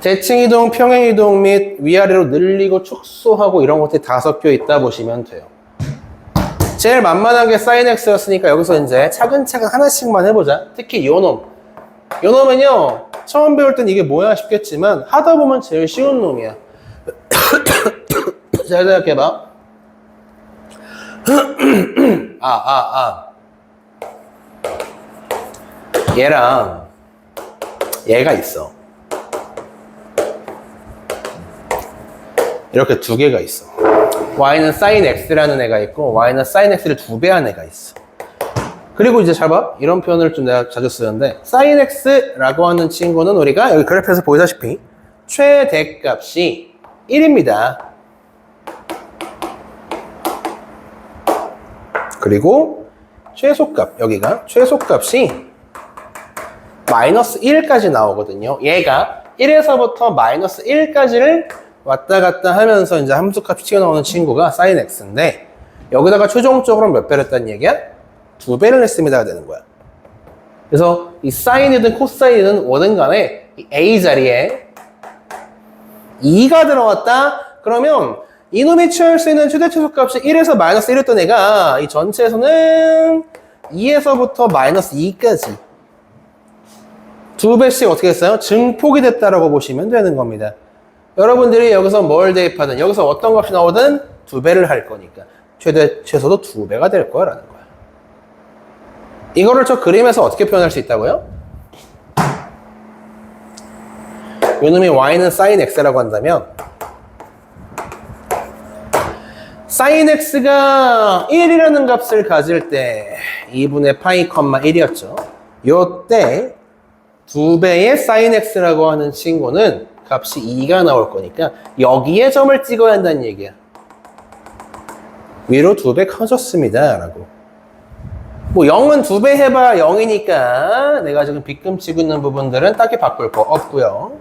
S1: 대칭 이동, 평행 이동 및 위아래로 늘리고 축소하고 이런 것들이 다 섞여 있다 보시면 돼요. 제일 만만한 게 sin x였으니까 여기서 이제 차근차근 하나씩만 해보자. 특히 요 놈. 요 놈은요, 처음 배울 땐 이게 뭐야 싶겠지만 하다 보면 제일 쉬운 놈이야. 잘 생각해봐. 얘랑 얘가 있어. 이렇게 두 개가 있어. y는 sin x라는 애가 있고 y는 sin x를 2배 한 애가 있어. 그리고 이제 잘 봐. 이런 표현을 좀 내가 자주 쓰는데 sin x라고 하는 친구는 우리가 여기 그래프에서 보이다시피 최대값이 1입니다. 그리고 최소값, 여기가 최소값이 마이너스 1까지 나오거든요. 얘가 1에서부터 마이너스 1까지를 왔다 갔다 하면서 이제 함수값이 튀어나오는 친구가 sin x인데 여기다가 최종적으로 몇 배를 했다는 얘기야? 2배를 했습니다가 되는 거야. 그래서 이 사인이든 코사인이든 뭐든 간에 이 a 자리에 2가 들어왔다? 그러면 이놈이 취할 수 있는 최대 최소값이 1에서 마이너스 1이었던 애가 이 전체에서는 2에서부터 마이너스 2까지 2배씩 어떻게 했어요? 증폭이 됐다라고 보시면 되는 겁니다. 여러분들이 여기서 뭘 대입하든 여기서 어떤 값이 나오든 2배를 할 거니까 최대 최소도 2배가 될 거라는 거야. 이거를 저 그림에서 어떻게 표현할 수 있다고요? 요놈이 y는 sin x라고 한다면 sin x가 1이라는 값을 가질 때 2분의 파이, 1이었죠. 요때 2배의 sin x라고 하는 친구는 값이 2가 나올 거니까 여기에 점을 찍어야 한다는 얘기야. 위로 2배 커졌습니다 라고. 뭐 0은 2배 해봐야 0이니까 내가 지금 빗금 치고 있는 부분들은 딱히 바꿀 거 없고요.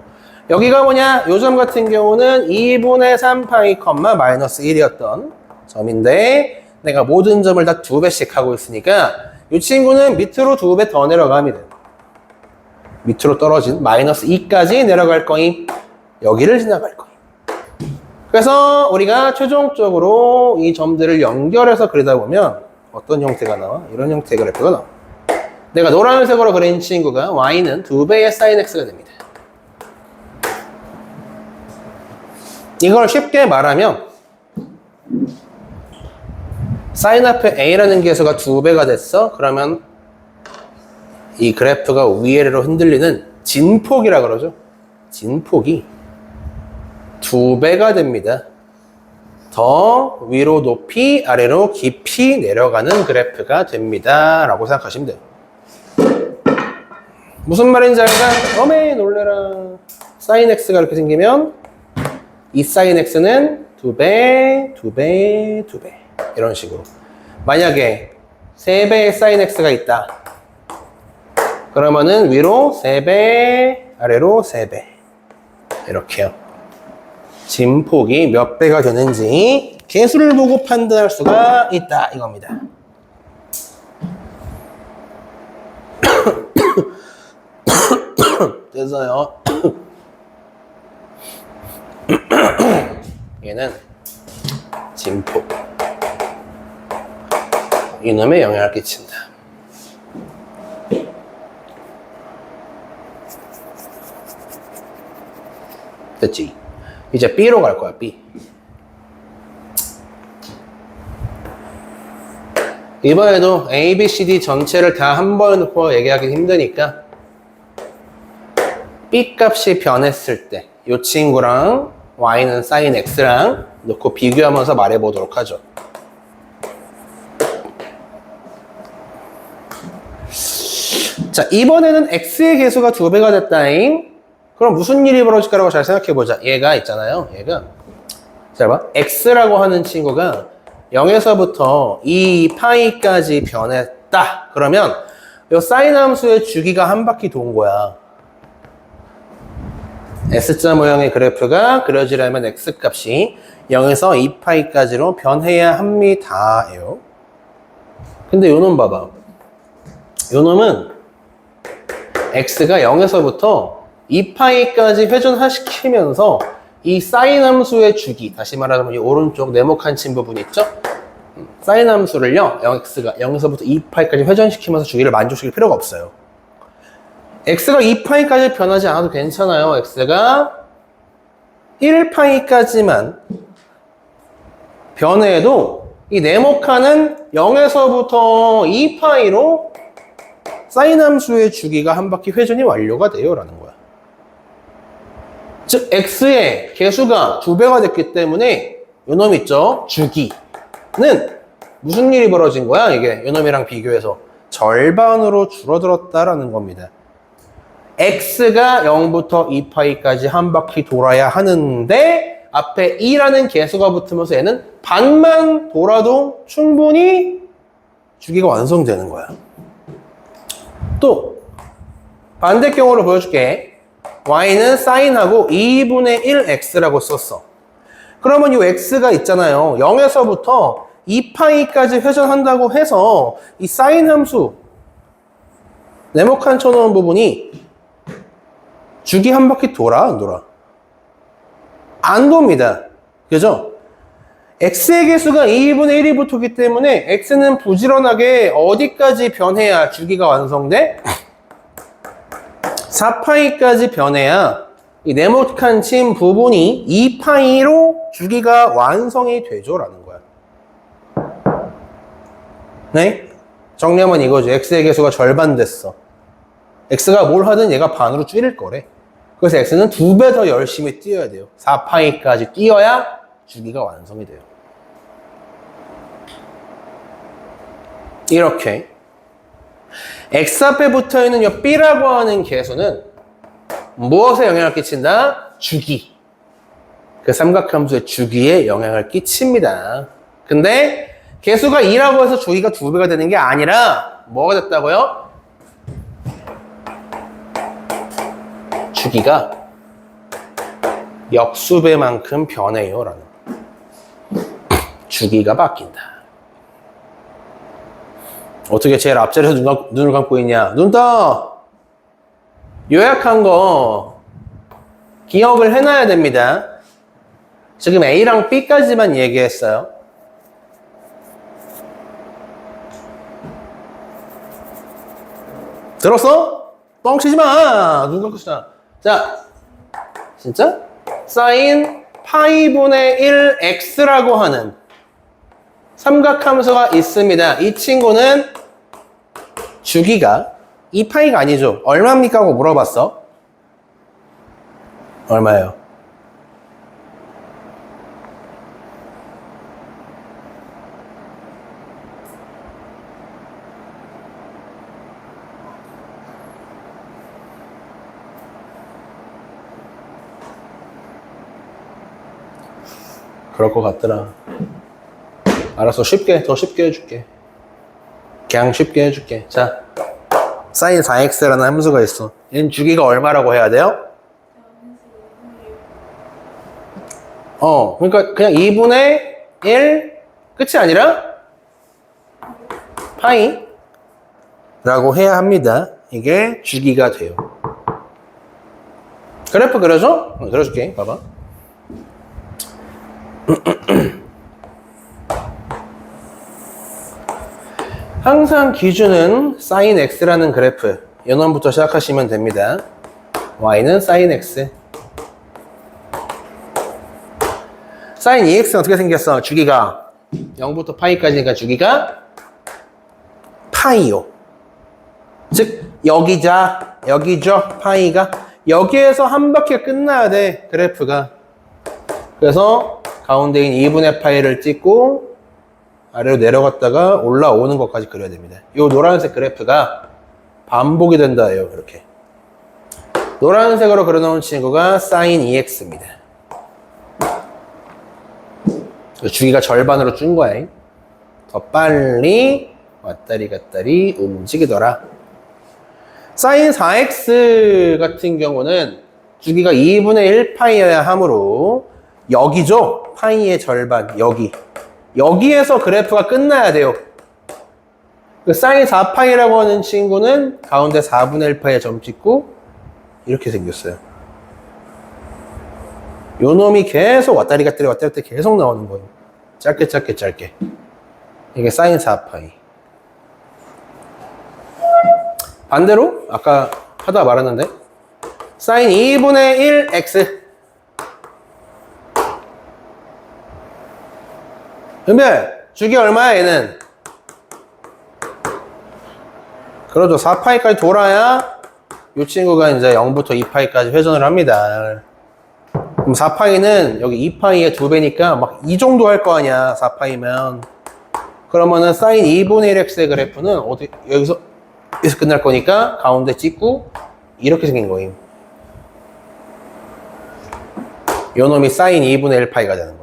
S1: 여기가 뭐냐? 요 점 같은 경우는 2분의 3파이, 마이너스 1이었던 점인데 내가 모든 점을 다 2배씩 하고 있으니까 이 친구는 밑으로 2배 더 내려갑니다. 밑으로 떨어진 마이너스 2까지 내려갈 거임. 여기를 지나갈 거임. 그래서 우리가 최종적으로 이 점들을 연결해서 그리다 보면 어떤 형태가 나와? 이런 형태의 그래프가 나와. 내가 노란색으로 그린 친구가 y는 2배의 sin x가 됩니다. 이걸 쉽게 말하면 사인 앞에 A라는 개수가 2배가 됐어? 그러면 이 그래프가 위아래로 흔들리는 진폭이라 그러죠. 진폭이 2배가 됩니다. 더 위로 높이 아래로 깊이 내려가는 그래프가 됩니다 라고 생각하시면 돼요. 무슨 말인지 알까? 어메 놀래라. 사인 x가 이렇게 생기면 이 사인 x는 2배, 2배, 2배 이런 식으로. 만약에 3배의 사인 x가 있다 그러면은 위로 3배 아래로 3배 이렇게요. 진폭이 몇 배가 되는지 개수를 보고 판단할 수가 있다 이겁니다. 됐어요. 얘는 진폭. 이놈에 영향을 끼친다. 됐지? 이제 B로 갈 거야, B. 이번에도 A, B, C, D 전체를 다 한 번에 놓고 얘기하기 힘드니까 B 값이 변했을 때 이 친구랑 Y는 sin X랑 놓고 비교하면서 말해보도록 하죠. 자, 이번에는 X의 개수가 2배가 됐다잉. 그럼 무슨 일이 벌어질까라고 잘 생각해보자. 얘가 있잖아요. 얘가. 잘 봐. X라고 하는 친구가 0에서부터 2파이까지 변했다. 그러면 이 사인 함수의 주기가 한 바퀴 돈 거야. S자 모양의 그래프가 그려지려면 X값이 0에서 2파이까지로 변해야 합니다예요. 근데 요놈 봐봐. 요놈은 X가 0에서부터 2파이까지 회전시키면서 이 사인 함수의 주기, 다시 말하자면 이 오른쪽 네모칸 친 부분 있죠? 사인 함수를요, X가 0에서부터 2파이까지 회전시키면서 주기를 만족시킬 필요가 없어요. X가 2파이까지 변하지 않아도 괜찮아요. X가 1파이까지만 변해도 이 네모칸은 0에서부터 2파이로 사인 함수의 주기가 한 바퀴 회전이 완료가 돼요 라는 거야. 즉 X의 개수가 2배가 됐기 때문에 요놈 있죠? 주기는 무슨 일이 벌어진 거야? 이게 요놈이랑 비교해서 절반으로 줄어들었다라는 겁니다. X가 0부터 2파이까지 한 바퀴 돌아야 하는데 앞에 2라는 개수가 붙으면서 얘는 반만 돌아도 충분히 주기가 완성되는 거야. 또 반대경우로 보여줄게. Y는 사인하고 2분의 1X라고 썼어. 그러면 이 X가 있잖아요. 0에서부터 2파이까지 회전한다고 해서 이 사인 함수 네모칸 쳐놓은 부분이 주기 한 바퀴 돌아? 안 돌아? 안 돕니다. 그죠? X의 개수가 2분의 1이 붙었기 때문에 X는 부지런하게 어디까지 변해야 주기가 완성돼? 4파이까지 변해야 이 네모칸 친 부분이 2파이로 주기가 완성이 되죠 라는 거야. 네? 정리하면 이거죠. X의 개수가 절반 됐어. X가 뭘 하든 얘가 반으로 줄일 거래. 그래서 X는 2배 더 열심히 뛰어야 돼요. 4파이까지 뛰어야 주기가 완성이 돼요. 이렇게 X 앞에 붙어있는 이 B라고 하는 개수는 무엇에 영향을 끼친다? 주기. 그 삼각함수의 주기에 영향을 끼칩니다. 근데 개수가 2라고 해서 주기가 2배가 되는 게 아니라 뭐가 됐다고요? 주기가 역수배만큼 변해요 라는 주기가 바뀐다. 어떻게 제일 앞자리에서 눈을 감고 있냐? 눈 떠! 요약한 거 기억을 해놔야 됩니다. 지금 A랑 B까지만 얘기했어요. 들었어? 뻥치지 마! 눈 감고 있잖아. 자, 진짜? 사인 파이분의 1x라고 하는 삼각함수가 있습니다. 이 친구는 주기가 2파이가 아니죠. 얼마입니까? 하고 물어봤어. 얼마예요? 그럴 것 같더라. 알았어. 더 쉽게 해줄게. 그냥 쉽게 해줄게. 자, sin 4x라는 함수가 있어. 얘는 주기가 얼마라고 해야 돼요? 그러니까 그냥 2분의 1 끝이 아니라 파이 라고 해야 합니다. 이게 주기가 돼요. 그래프 그려줘? 그려줄게. 봐봐. 항상 기준은 sin x라는 그래프 연원부터 시작하시면 됩니다. y는 sin x. sin 2x는 어떻게 생겼어? 주기가 0부터 파이까지니까 주기가 파이요. 즉 여기죠. 파이가 여기에서 한 바퀴가 끝나야 돼. 그래프가. 그래서 가운데인 2분의 파이를 찍고 아래로 내려갔다가 올라오는 것까지 그려야 됩니다. 이 노란색 그래프가 반복이 된다예요. 이렇게 노란색으로 그려놓은 친구가 sin 2x입니다. 주기가 절반으로 준 거야. 더 빨리 왔다리 갔다리 움직이더라. sin 4x 같은 경우는 주기가 2분의 1파이여야 하므로 여기죠. 파이의 절반 여기에서 그래프가 끝나야 돼요. 그 sin 4파이라고 하는 친구는 가운데 4분의 1파이에 점 찍고 이렇게 생겼어요. 요 놈이 계속 왔다리 갔다리 계속 나오는 거예요. 짧게 이게 sin 4파이. 반대로 아까 하다 말았는데 sin 2분의 1 x. 근데 주기 얼마야 얘는? 그러죠. 4파이까지 돌아야 이 친구가 이제 0부터 2파이까지 회전을 합니다. 그럼 4파이는 여기 2파이의 2배니까 막 이 정도 할 거 아니야. 4파이면. 그러면은 sin 2분의 1 x의 그래프는 여기서 끝날 거니까 가운데 찍고 이렇게 생긴 거임. 요 놈이 sin 2분의 1파이가 되는 거예요.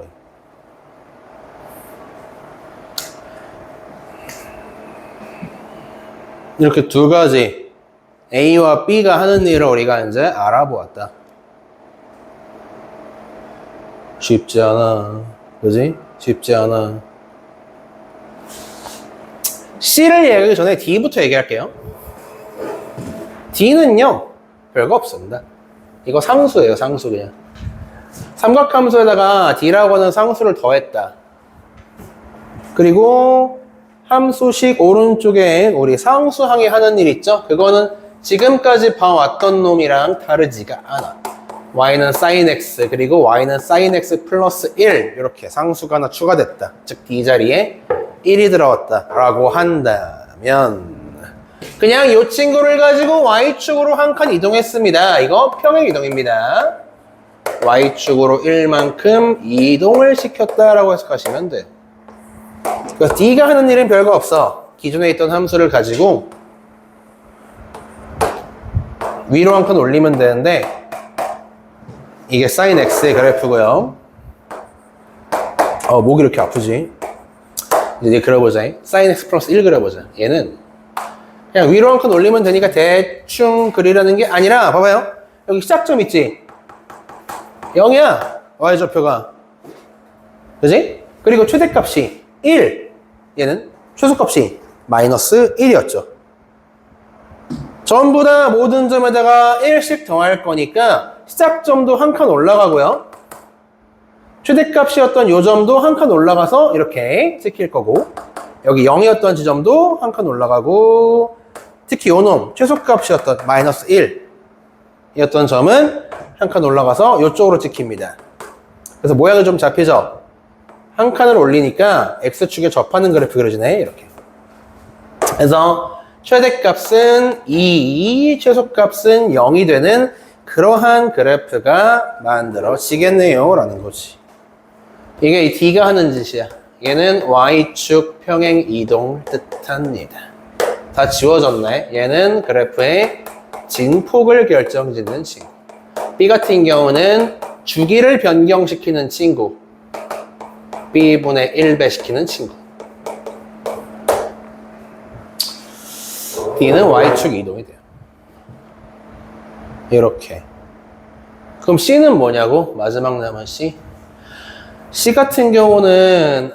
S1: 이렇게 두 가지 A와 B가 하는 일을 우리가 이제 알아보았다. 쉽지 않아. 그지? 쉽지 않아. C를 얘기하기 전에 D부터 얘기할게요. D는요, 별거 없습니다. 이거 상수예요, 상수 그냥. 삼각함수에다가 D라고 하는 상수를 더했다. 그리고 함수식 오른쪽에 우리 상수항이 하는 일 있죠? 그거는 지금까지 봐왔던 놈이랑 다르지가 않아. y는 sin x 그리고 y는 sin x 플러스 1 이렇게 상수가 하나 추가됐다. 즉 D자리에 1이 들어왔다 라고 한다면 그냥 이 친구를 가지고 y축으로 한 칸 이동했습니다. 이거 평행 이동입니다. y축으로 1만큼 이동을 시켰다라고 해석하시면 돼. 그래서 D가 하는 일은 별거 없어. 기존에 있던 함수를 가지고 위로 한 칸 올리면 되는데 이게 sin x의 그래프고요. 목이 이렇게 아프지? 이제 그려보자. sin x 플러스 1 그려보자. 얘는 그냥 위로 한 칸 올리면 되니까 대충 그리라는 게 아니라 봐봐요. 여기 시작점 있지? 0이야. y좌표가. 그지? 그리고 최대값이 1. 얘는 최소값이 마이너스 1이었죠. 전부 다 모든 점에다가 1씩 더할 거니까 시작점도 한 칸 올라가고요. 최대값이었던 요 점도 한 칸 올라가서 이렇게 찍힐 거고 여기 0이었던 지점도 한 칸 올라가고 특히 요 놈 최소값이었던 마이너스 1이었던 점은 한 칸 올라가서 이쪽으로 찍힙니다. 그래서 모양이 좀 잡히죠? 한 칸을 올리니까 X축에 접하는 그래프 그려지네. 이렇게. 그래서 최대값은 2, 최소값은 0이 되는 그러한 그래프가 만들어지겠네요. 라는 거지. 이게 이 D가 하는 짓이야. 얘는 Y축 평행 이동 뜻합니다. 다 지워졌네. 얘는 그래프의 진폭을 결정짓는 친구. B 같은 경우는 주기를 변경시키는 친구. B분의 1배 시키는 친구. D는 Y축 이동이 돼요. 이렇게. 그럼 C는 뭐냐고? 마지막 남은 C. C 같은 경우는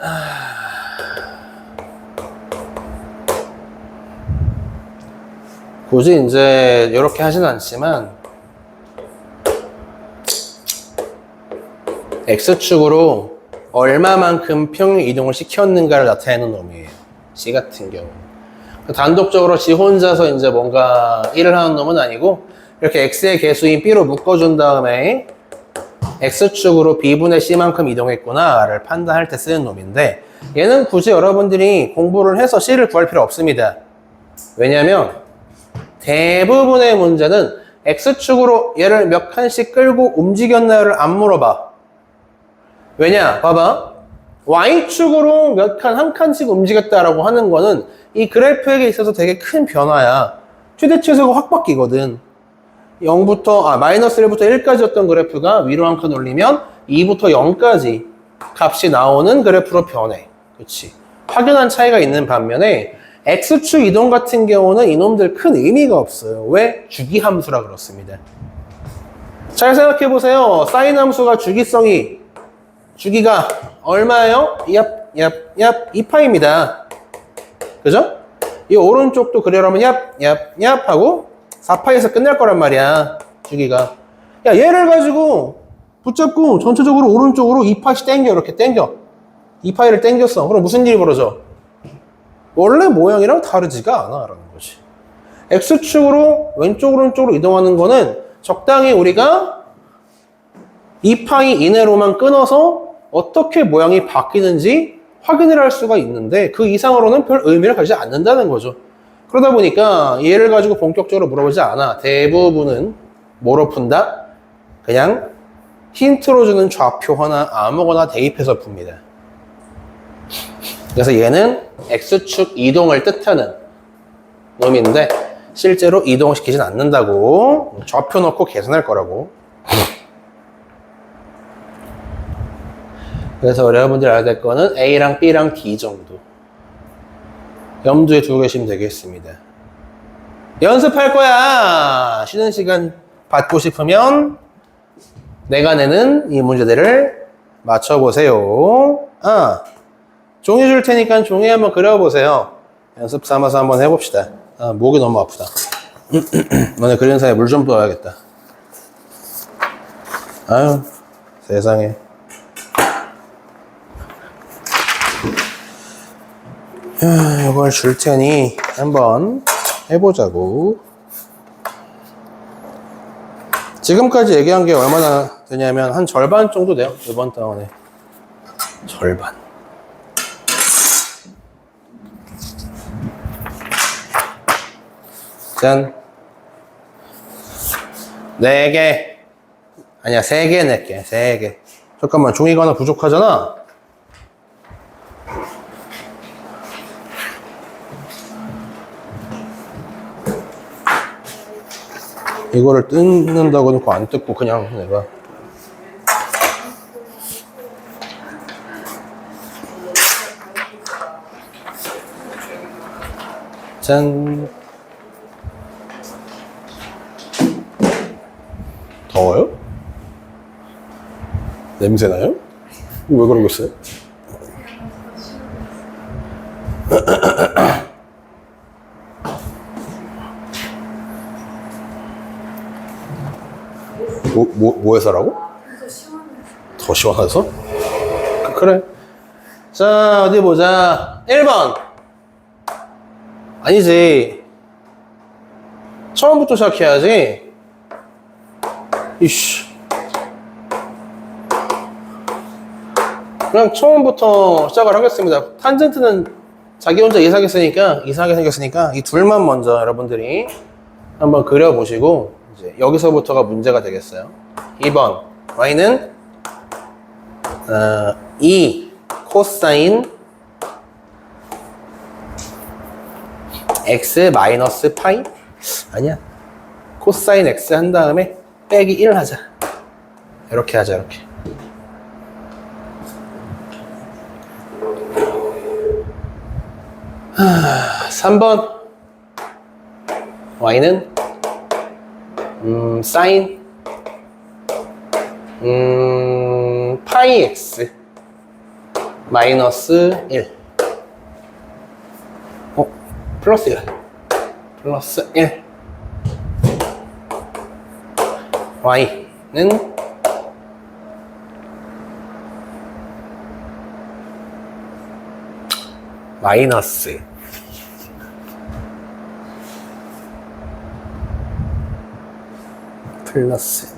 S1: 굳이 이제 이렇게 하진 않지만 X축으로 얼마만큼 평행 이동을 시켰는가를 나타내는 놈이에요. C 같은 경우. 단독적으로 지 혼자서 이제 뭔가 일을 하는 놈은 아니고 이렇게 X의 개수인 B로 묶어준 다음에 X축으로 B분의 C만큼 이동했구나를 판단할 때 쓰는 놈인데 얘는 굳이 여러분들이 공부를 해서 C를 구할 필요 없습니다. 왜냐면 대부분의 문제는 X축으로 얘를 몇 칸씩 끌고 움직였나요를 안 물어봐. 왜냐? 봐봐. Y축으로 몇 칸, 한 칸씩 움직였다라고 하는 거는 이 그래프에게 있어서 되게 큰 변화야. 최대 최소가 확 바뀌거든. 0부터, 마이너스 1부터 1까지였던 그래프가 위로 한 칸 올리면 2부터 0까지 값이 나오는 그래프로 변해. 그치. 확연한 차이가 있는 반면에 X축 이동 같은 경우는 이놈들 큰 의미가 없어요. 왜? 주기 함수라 그렇습니다. 잘 생각해 보세요. 사인 함수가 주기가 얼마예요? 얍 2파입니다. 그죠? 이 오른쪽도 그려라면 얍 하고 4파에서 끝날 거란 말이야. 주기가. 야, 얘를 가지고 붙잡고 전체적으로 오른쪽으로 2파씩 당겨. 이렇게 당겨. 2파이를 당겼어. 그럼 무슨 일이 벌어져? 원래 모양이랑 다르지가 않아. 라는 거지. X축으로 왼쪽 오른쪽으로 이동하는 거는 적당히 우리가 2파이 이내로만 끊어서 어떻게 모양이 바뀌는지 확인을 할 수가 있는데 그 이상으로는 별 의미를 가지지 않는다는 거죠. 그러다 보니까 얘를 가지고 본격적으로 물어보지 않아. 대부분은 뭐로 푼다? 그냥 힌트로 주는 좌표 하나 아무거나 대입해서 풉니다. 그래서 얘는 X축 이동을 뜻하는 놈인데 실제로 이동시키진 않는다고. 좌표 넣고 계산할 거라고. 그래서 여러분들이 알아야 될 거는 A랑 B랑 D 정도 염두에 두고 계시면 되겠습니다. 연습할 거야. 쉬는 시간 받고 싶으면 내가 내는 이 문제들을 맞춰보세요. 종이 줄 테니까 종이 한번 그려보세요. 연습 삼아서 한번 해봅시다. 목이 너무 아프다. 너네 그리는 사이에 물 좀 부어야겠다. 아유, 세상에. 이걸 줄 테니 한번 해보자고. 지금까지 얘기한 게 얼마나 되냐면 한 절반 정도 돼요. 이번 다운에 절반. 짠. 4개. 아니야, 3개 낼게. 3개. 잠깐만, 종이가 하나 부족하잖아. 이거를 뜯는다고 놓고 안 뜯고 그냥 내가 짠. 더워요? 냄새나요? 왜 그러겠어요? 뭐 해서라고? 더 시원해서? 그래. 자, 어디 보자. 1번. 아니지. 처음부터 시작해야지. 이씨. 그냥 처음부터 시작을 하겠습니다. 탄젠트는 자기 혼자 이상하게 생겼으니까 이 둘만 먼저 여러분들이 한번 그려보시고 이제 여기서부터가 문제가 되겠어요. 2번 y는 2 코사인 x 마이너스 파이? 아니야. 코사인 x 한 다음에 빼기 1 하자. 이렇게 하자, 이렇게. 하, 3번 y는 사인 파이 x 마이너스 1 플러스 1 플러스 1 y는 마이너스 플러스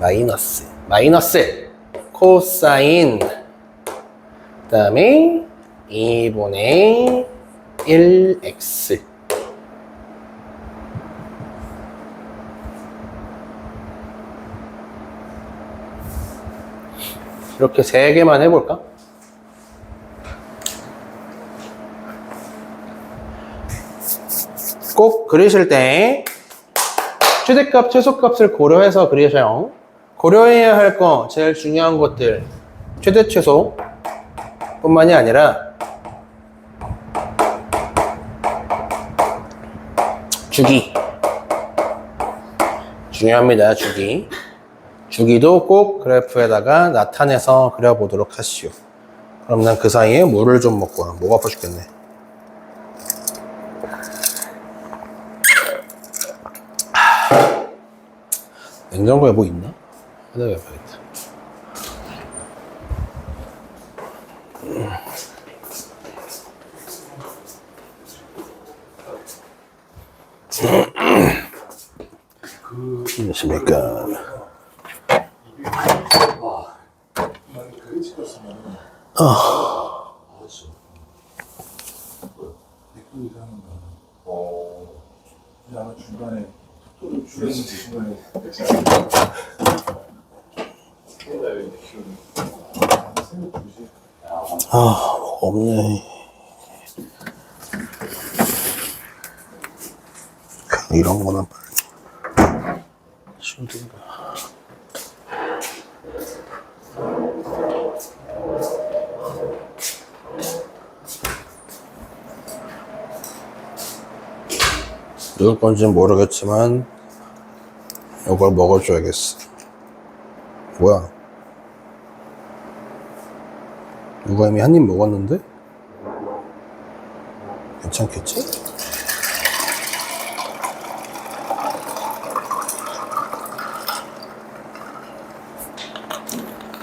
S1: 마이너스 코사인 그 다음에 2분의 1x 이렇게 3개만 해볼까? 꼭 그리실 때 최대값, 최소값을 고려해서 그리셔요. 고려해야 할 거, 제일 중요한 것들 최대, 최소 뿐만이 아니라 주기 중요합니다. 주기도 꼭 그래프에다가 나타내서 그려보도록 하시오. 그럼 난 그 사이에 물을 좀 먹고 와. 목 아파 죽겠네. 냉장고에 뭐 있나? 찾아봐야겠다. 안녕하십니까.
S2: 중간에 속도를 줄여서 중간에
S1: 없네. 이런 거는 쉬운가. 누굴 건지는 모르겠지만 이걸 먹어줘야겠어. 뭐야? 누가 이미 한 입 먹었는데? 괜찮겠지?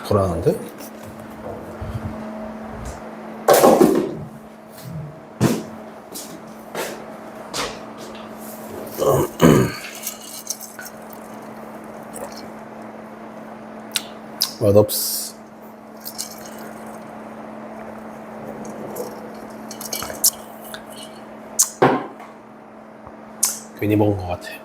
S1: 불안한데? 맛없어. 괜히 먹은 것 같아.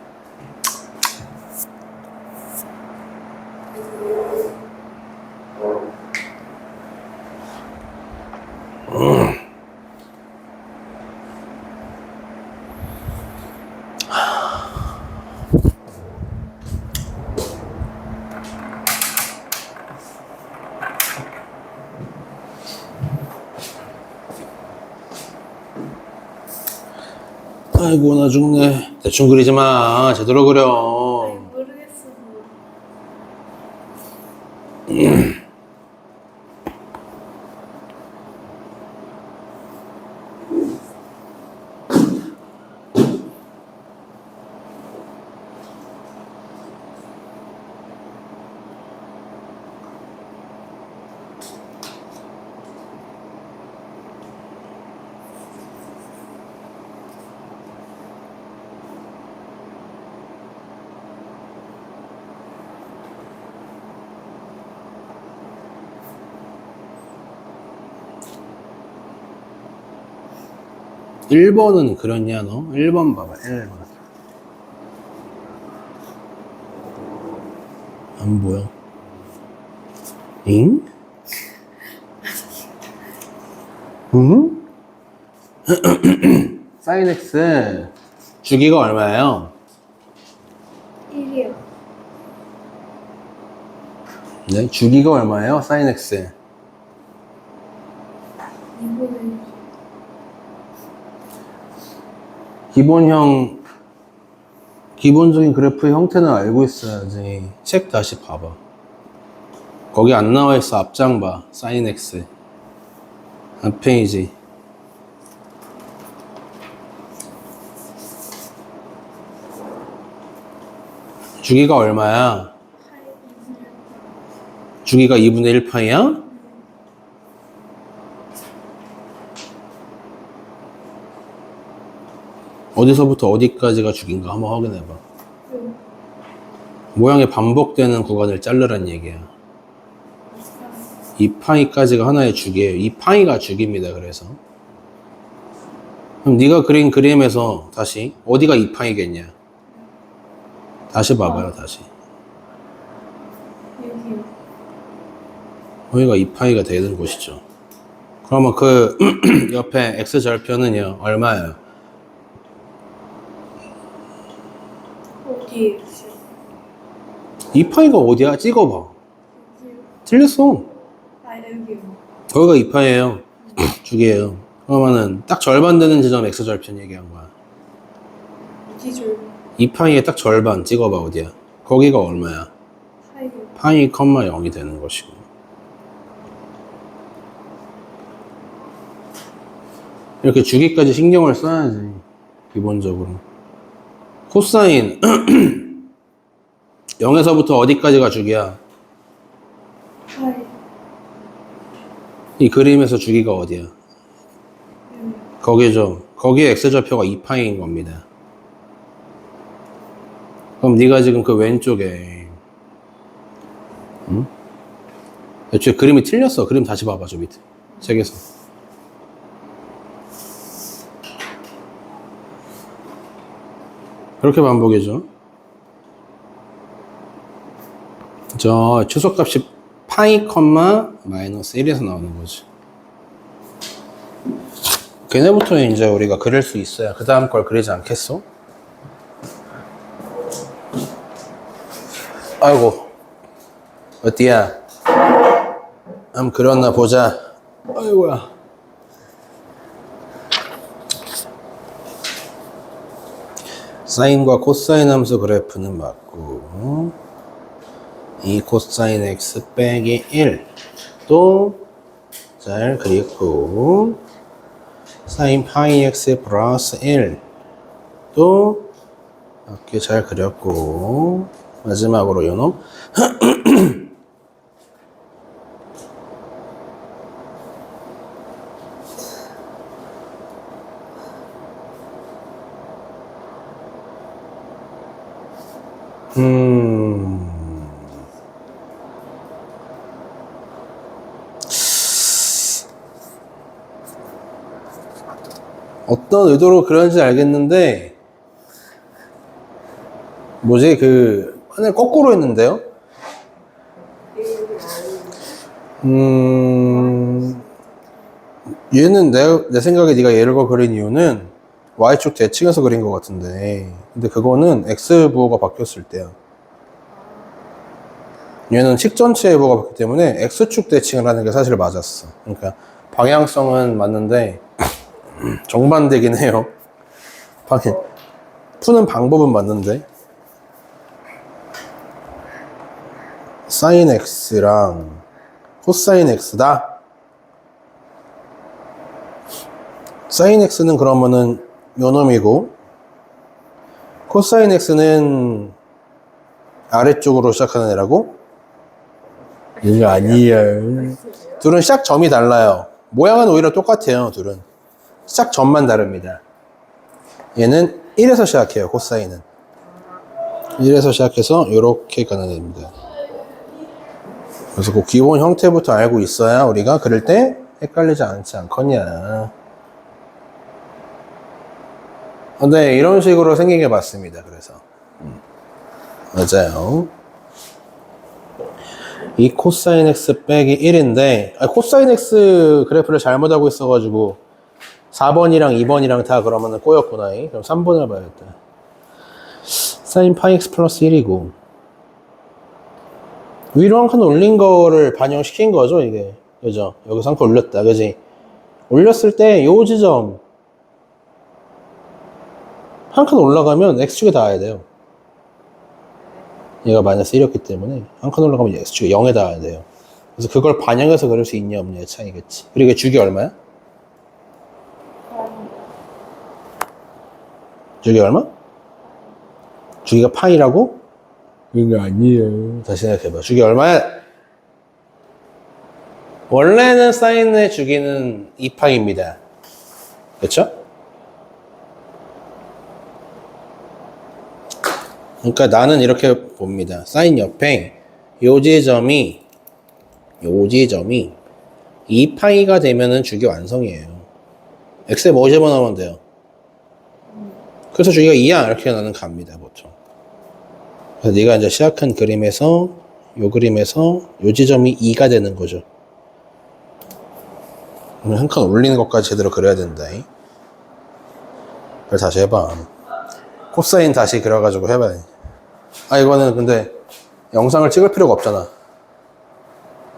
S1: 아이고 나 죽네. 대충 그리지 마. 제대로 그려.
S3: 모르겠어.
S1: 1번은 그렸냐 너? 1번 봐봐 1번 안 보여 잉? 응? 사인 x 주기가 얼마예요?
S3: 1이요.
S1: 네, 주기가 얼마예요? 사인 x
S3: 2분의
S1: 기본적인 그래프의 형태는 알고 있어야지. 책 다시 봐봐. 거기 안 나와 있어. 앞장 봐. 사인 x. 앞 페이지. 주기가 얼마야?
S3: 파이 2분의
S1: 주기가 2분의 1파이야? 어디서부터 어디까지가 주기인가 한번 확인해봐. 모양이 반복되는 구간을 자르란 얘기야. 2파이까지가 하나의 주기예요. 2파이가 주기입니다. 그래서 그럼 네가 그린 그림에서 다시 어디가 2파이겠냐? 다시 봐봐요. 다시
S3: 여기요.
S1: 여기가 2파이가 되는 곳이죠. 그러면 그 옆에 x절편은요 얼마예요?
S3: 어디에 있어요?
S1: 2파이가 어디야? 찍어봐.
S3: 여기요.
S1: 틀렸어.
S3: 아, 여기요.
S1: 거기가 2파이예요. 주기예요. 그러면은 딱 절반 되는 지점 x절편 얘기한 거야.
S3: 기줄
S1: 2파이의 딱 절반 찍어봐. 어디야? 거기가 얼마야?
S3: 파이요.
S1: 파이 컴마 0이 되는 것이고. 이렇게 주기까지 신경을 써야지. 기본적으로. 코사인 0에서부터 어디까지가 주기야?
S3: 파이.
S1: 이 그림에서 주기가 어디야? 거기죠. 거기에 x좌표가 2파이인 겁니다. 그럼 네가 지금 그 왼쪽에 응? 애초에 그림이 틀렸어. 그림 다시 봐봐. 저 밑에 책에서. 그렇게 반복이죠. 저 최소값이 파이 컴마 마이너스 1에서 나오는 거지. 걔네부터 이제 우리가 그릴 수 있어야 그 다음 걸 그리지 않겠어? 아이고 어디야? 한번 그렸나 보자. 아이고야. 사인과 코사인 함수 그래프는 맞고 이 코사인 x 빼기 1도 잘 그리고 사인 파이 x 플러스 1도 이렇게 잘 그렸고 마지막으로 요놈 어떤 의도로 그런지 알겠는데 뭐지 그 하늘 거꾸로 했는데요? 얘는 내 생각에 네가 얘를 그린 이유는 Y축 대칭해서 그린 것 같은데 근데 그거는 X 부호가 바뀌었을 때야. 얘는 식 전체의 부호가 바뀌기 때문에 X축 대칭을 하는 게 사실 맞았어. 그러니까 방향성은 맞는데 정반대긴 해요. 푸는 방법은 맞는데 사인 X랑 코사인 X다. 사인 X는 그러면은 요놈이고 코사인 X는 아래쪽으로 시작하는 애라고? 이거 아니야. 둘은 시작점이 달라요. 모양은 오히려 똑같아요. 둘은 시작점만 다릅니다. 얘는 1에서 시작해요. 코사인은 1에서 시작해서 이렇게 가는 애입니다. 그래서 그 기본 형태부터 알고 있어야 우리가 그릴 때 헷갈리지 않지 않겠냐. 네, 이런 식으로 생긴 게 맞습니다. 그래서. 맞아요. 이 코사인 x 빼기 1인데, 코사인 x 그래프를 잘못하고 있어가지고, 4번이랑 2번이랑 다 그러면은 꼬였구나. 그럼 3번을 봐야겠다. 사인 파이 x 플러스 1이고, 위로 한 칸 올린 거를 반영시킨 거죠, 이게. 그죠? 여기서 한 칸 올렸다. 그지? 올렸을 때, 요 지점, 한 칸 올라가면 x축에 닿아야 돼요. 얘가 마이너스 1이었기 때문에 한 칸 올라가면 x축이 0에 닿아야 돼요. 그래서 그걸 반영해서 그릴 수 있냐 없냐의 차이겠지. 그리고 주기 얼마야? 주기 얼마? 주기가 파이라고? 이거 아니에요. 다시 생각해봐. 주기 얼마야? 원래는 사인의 주기는 2파이입니다. 그렇죠? 그러니까 나는 이렇게 봅니다. 사인 옆에 요 지점이 2파이가 되면은 주기 완성이에요. x에 뭐 집어넣으면 돼요? 그래서 주기가 2야 이렇게 나는 갑니다 보통. 그래서 네가 이제 시작한 그림에서 요 그림에서 요 지점이 2가 되는 거죠. 한 칸 올리는 것까지 제대로 그려야 된다. 그래서 다시 해봐. 코사인 다시 그려가지고 해봐. 이거는 근데 영상을 찍을 필요가 없잖아.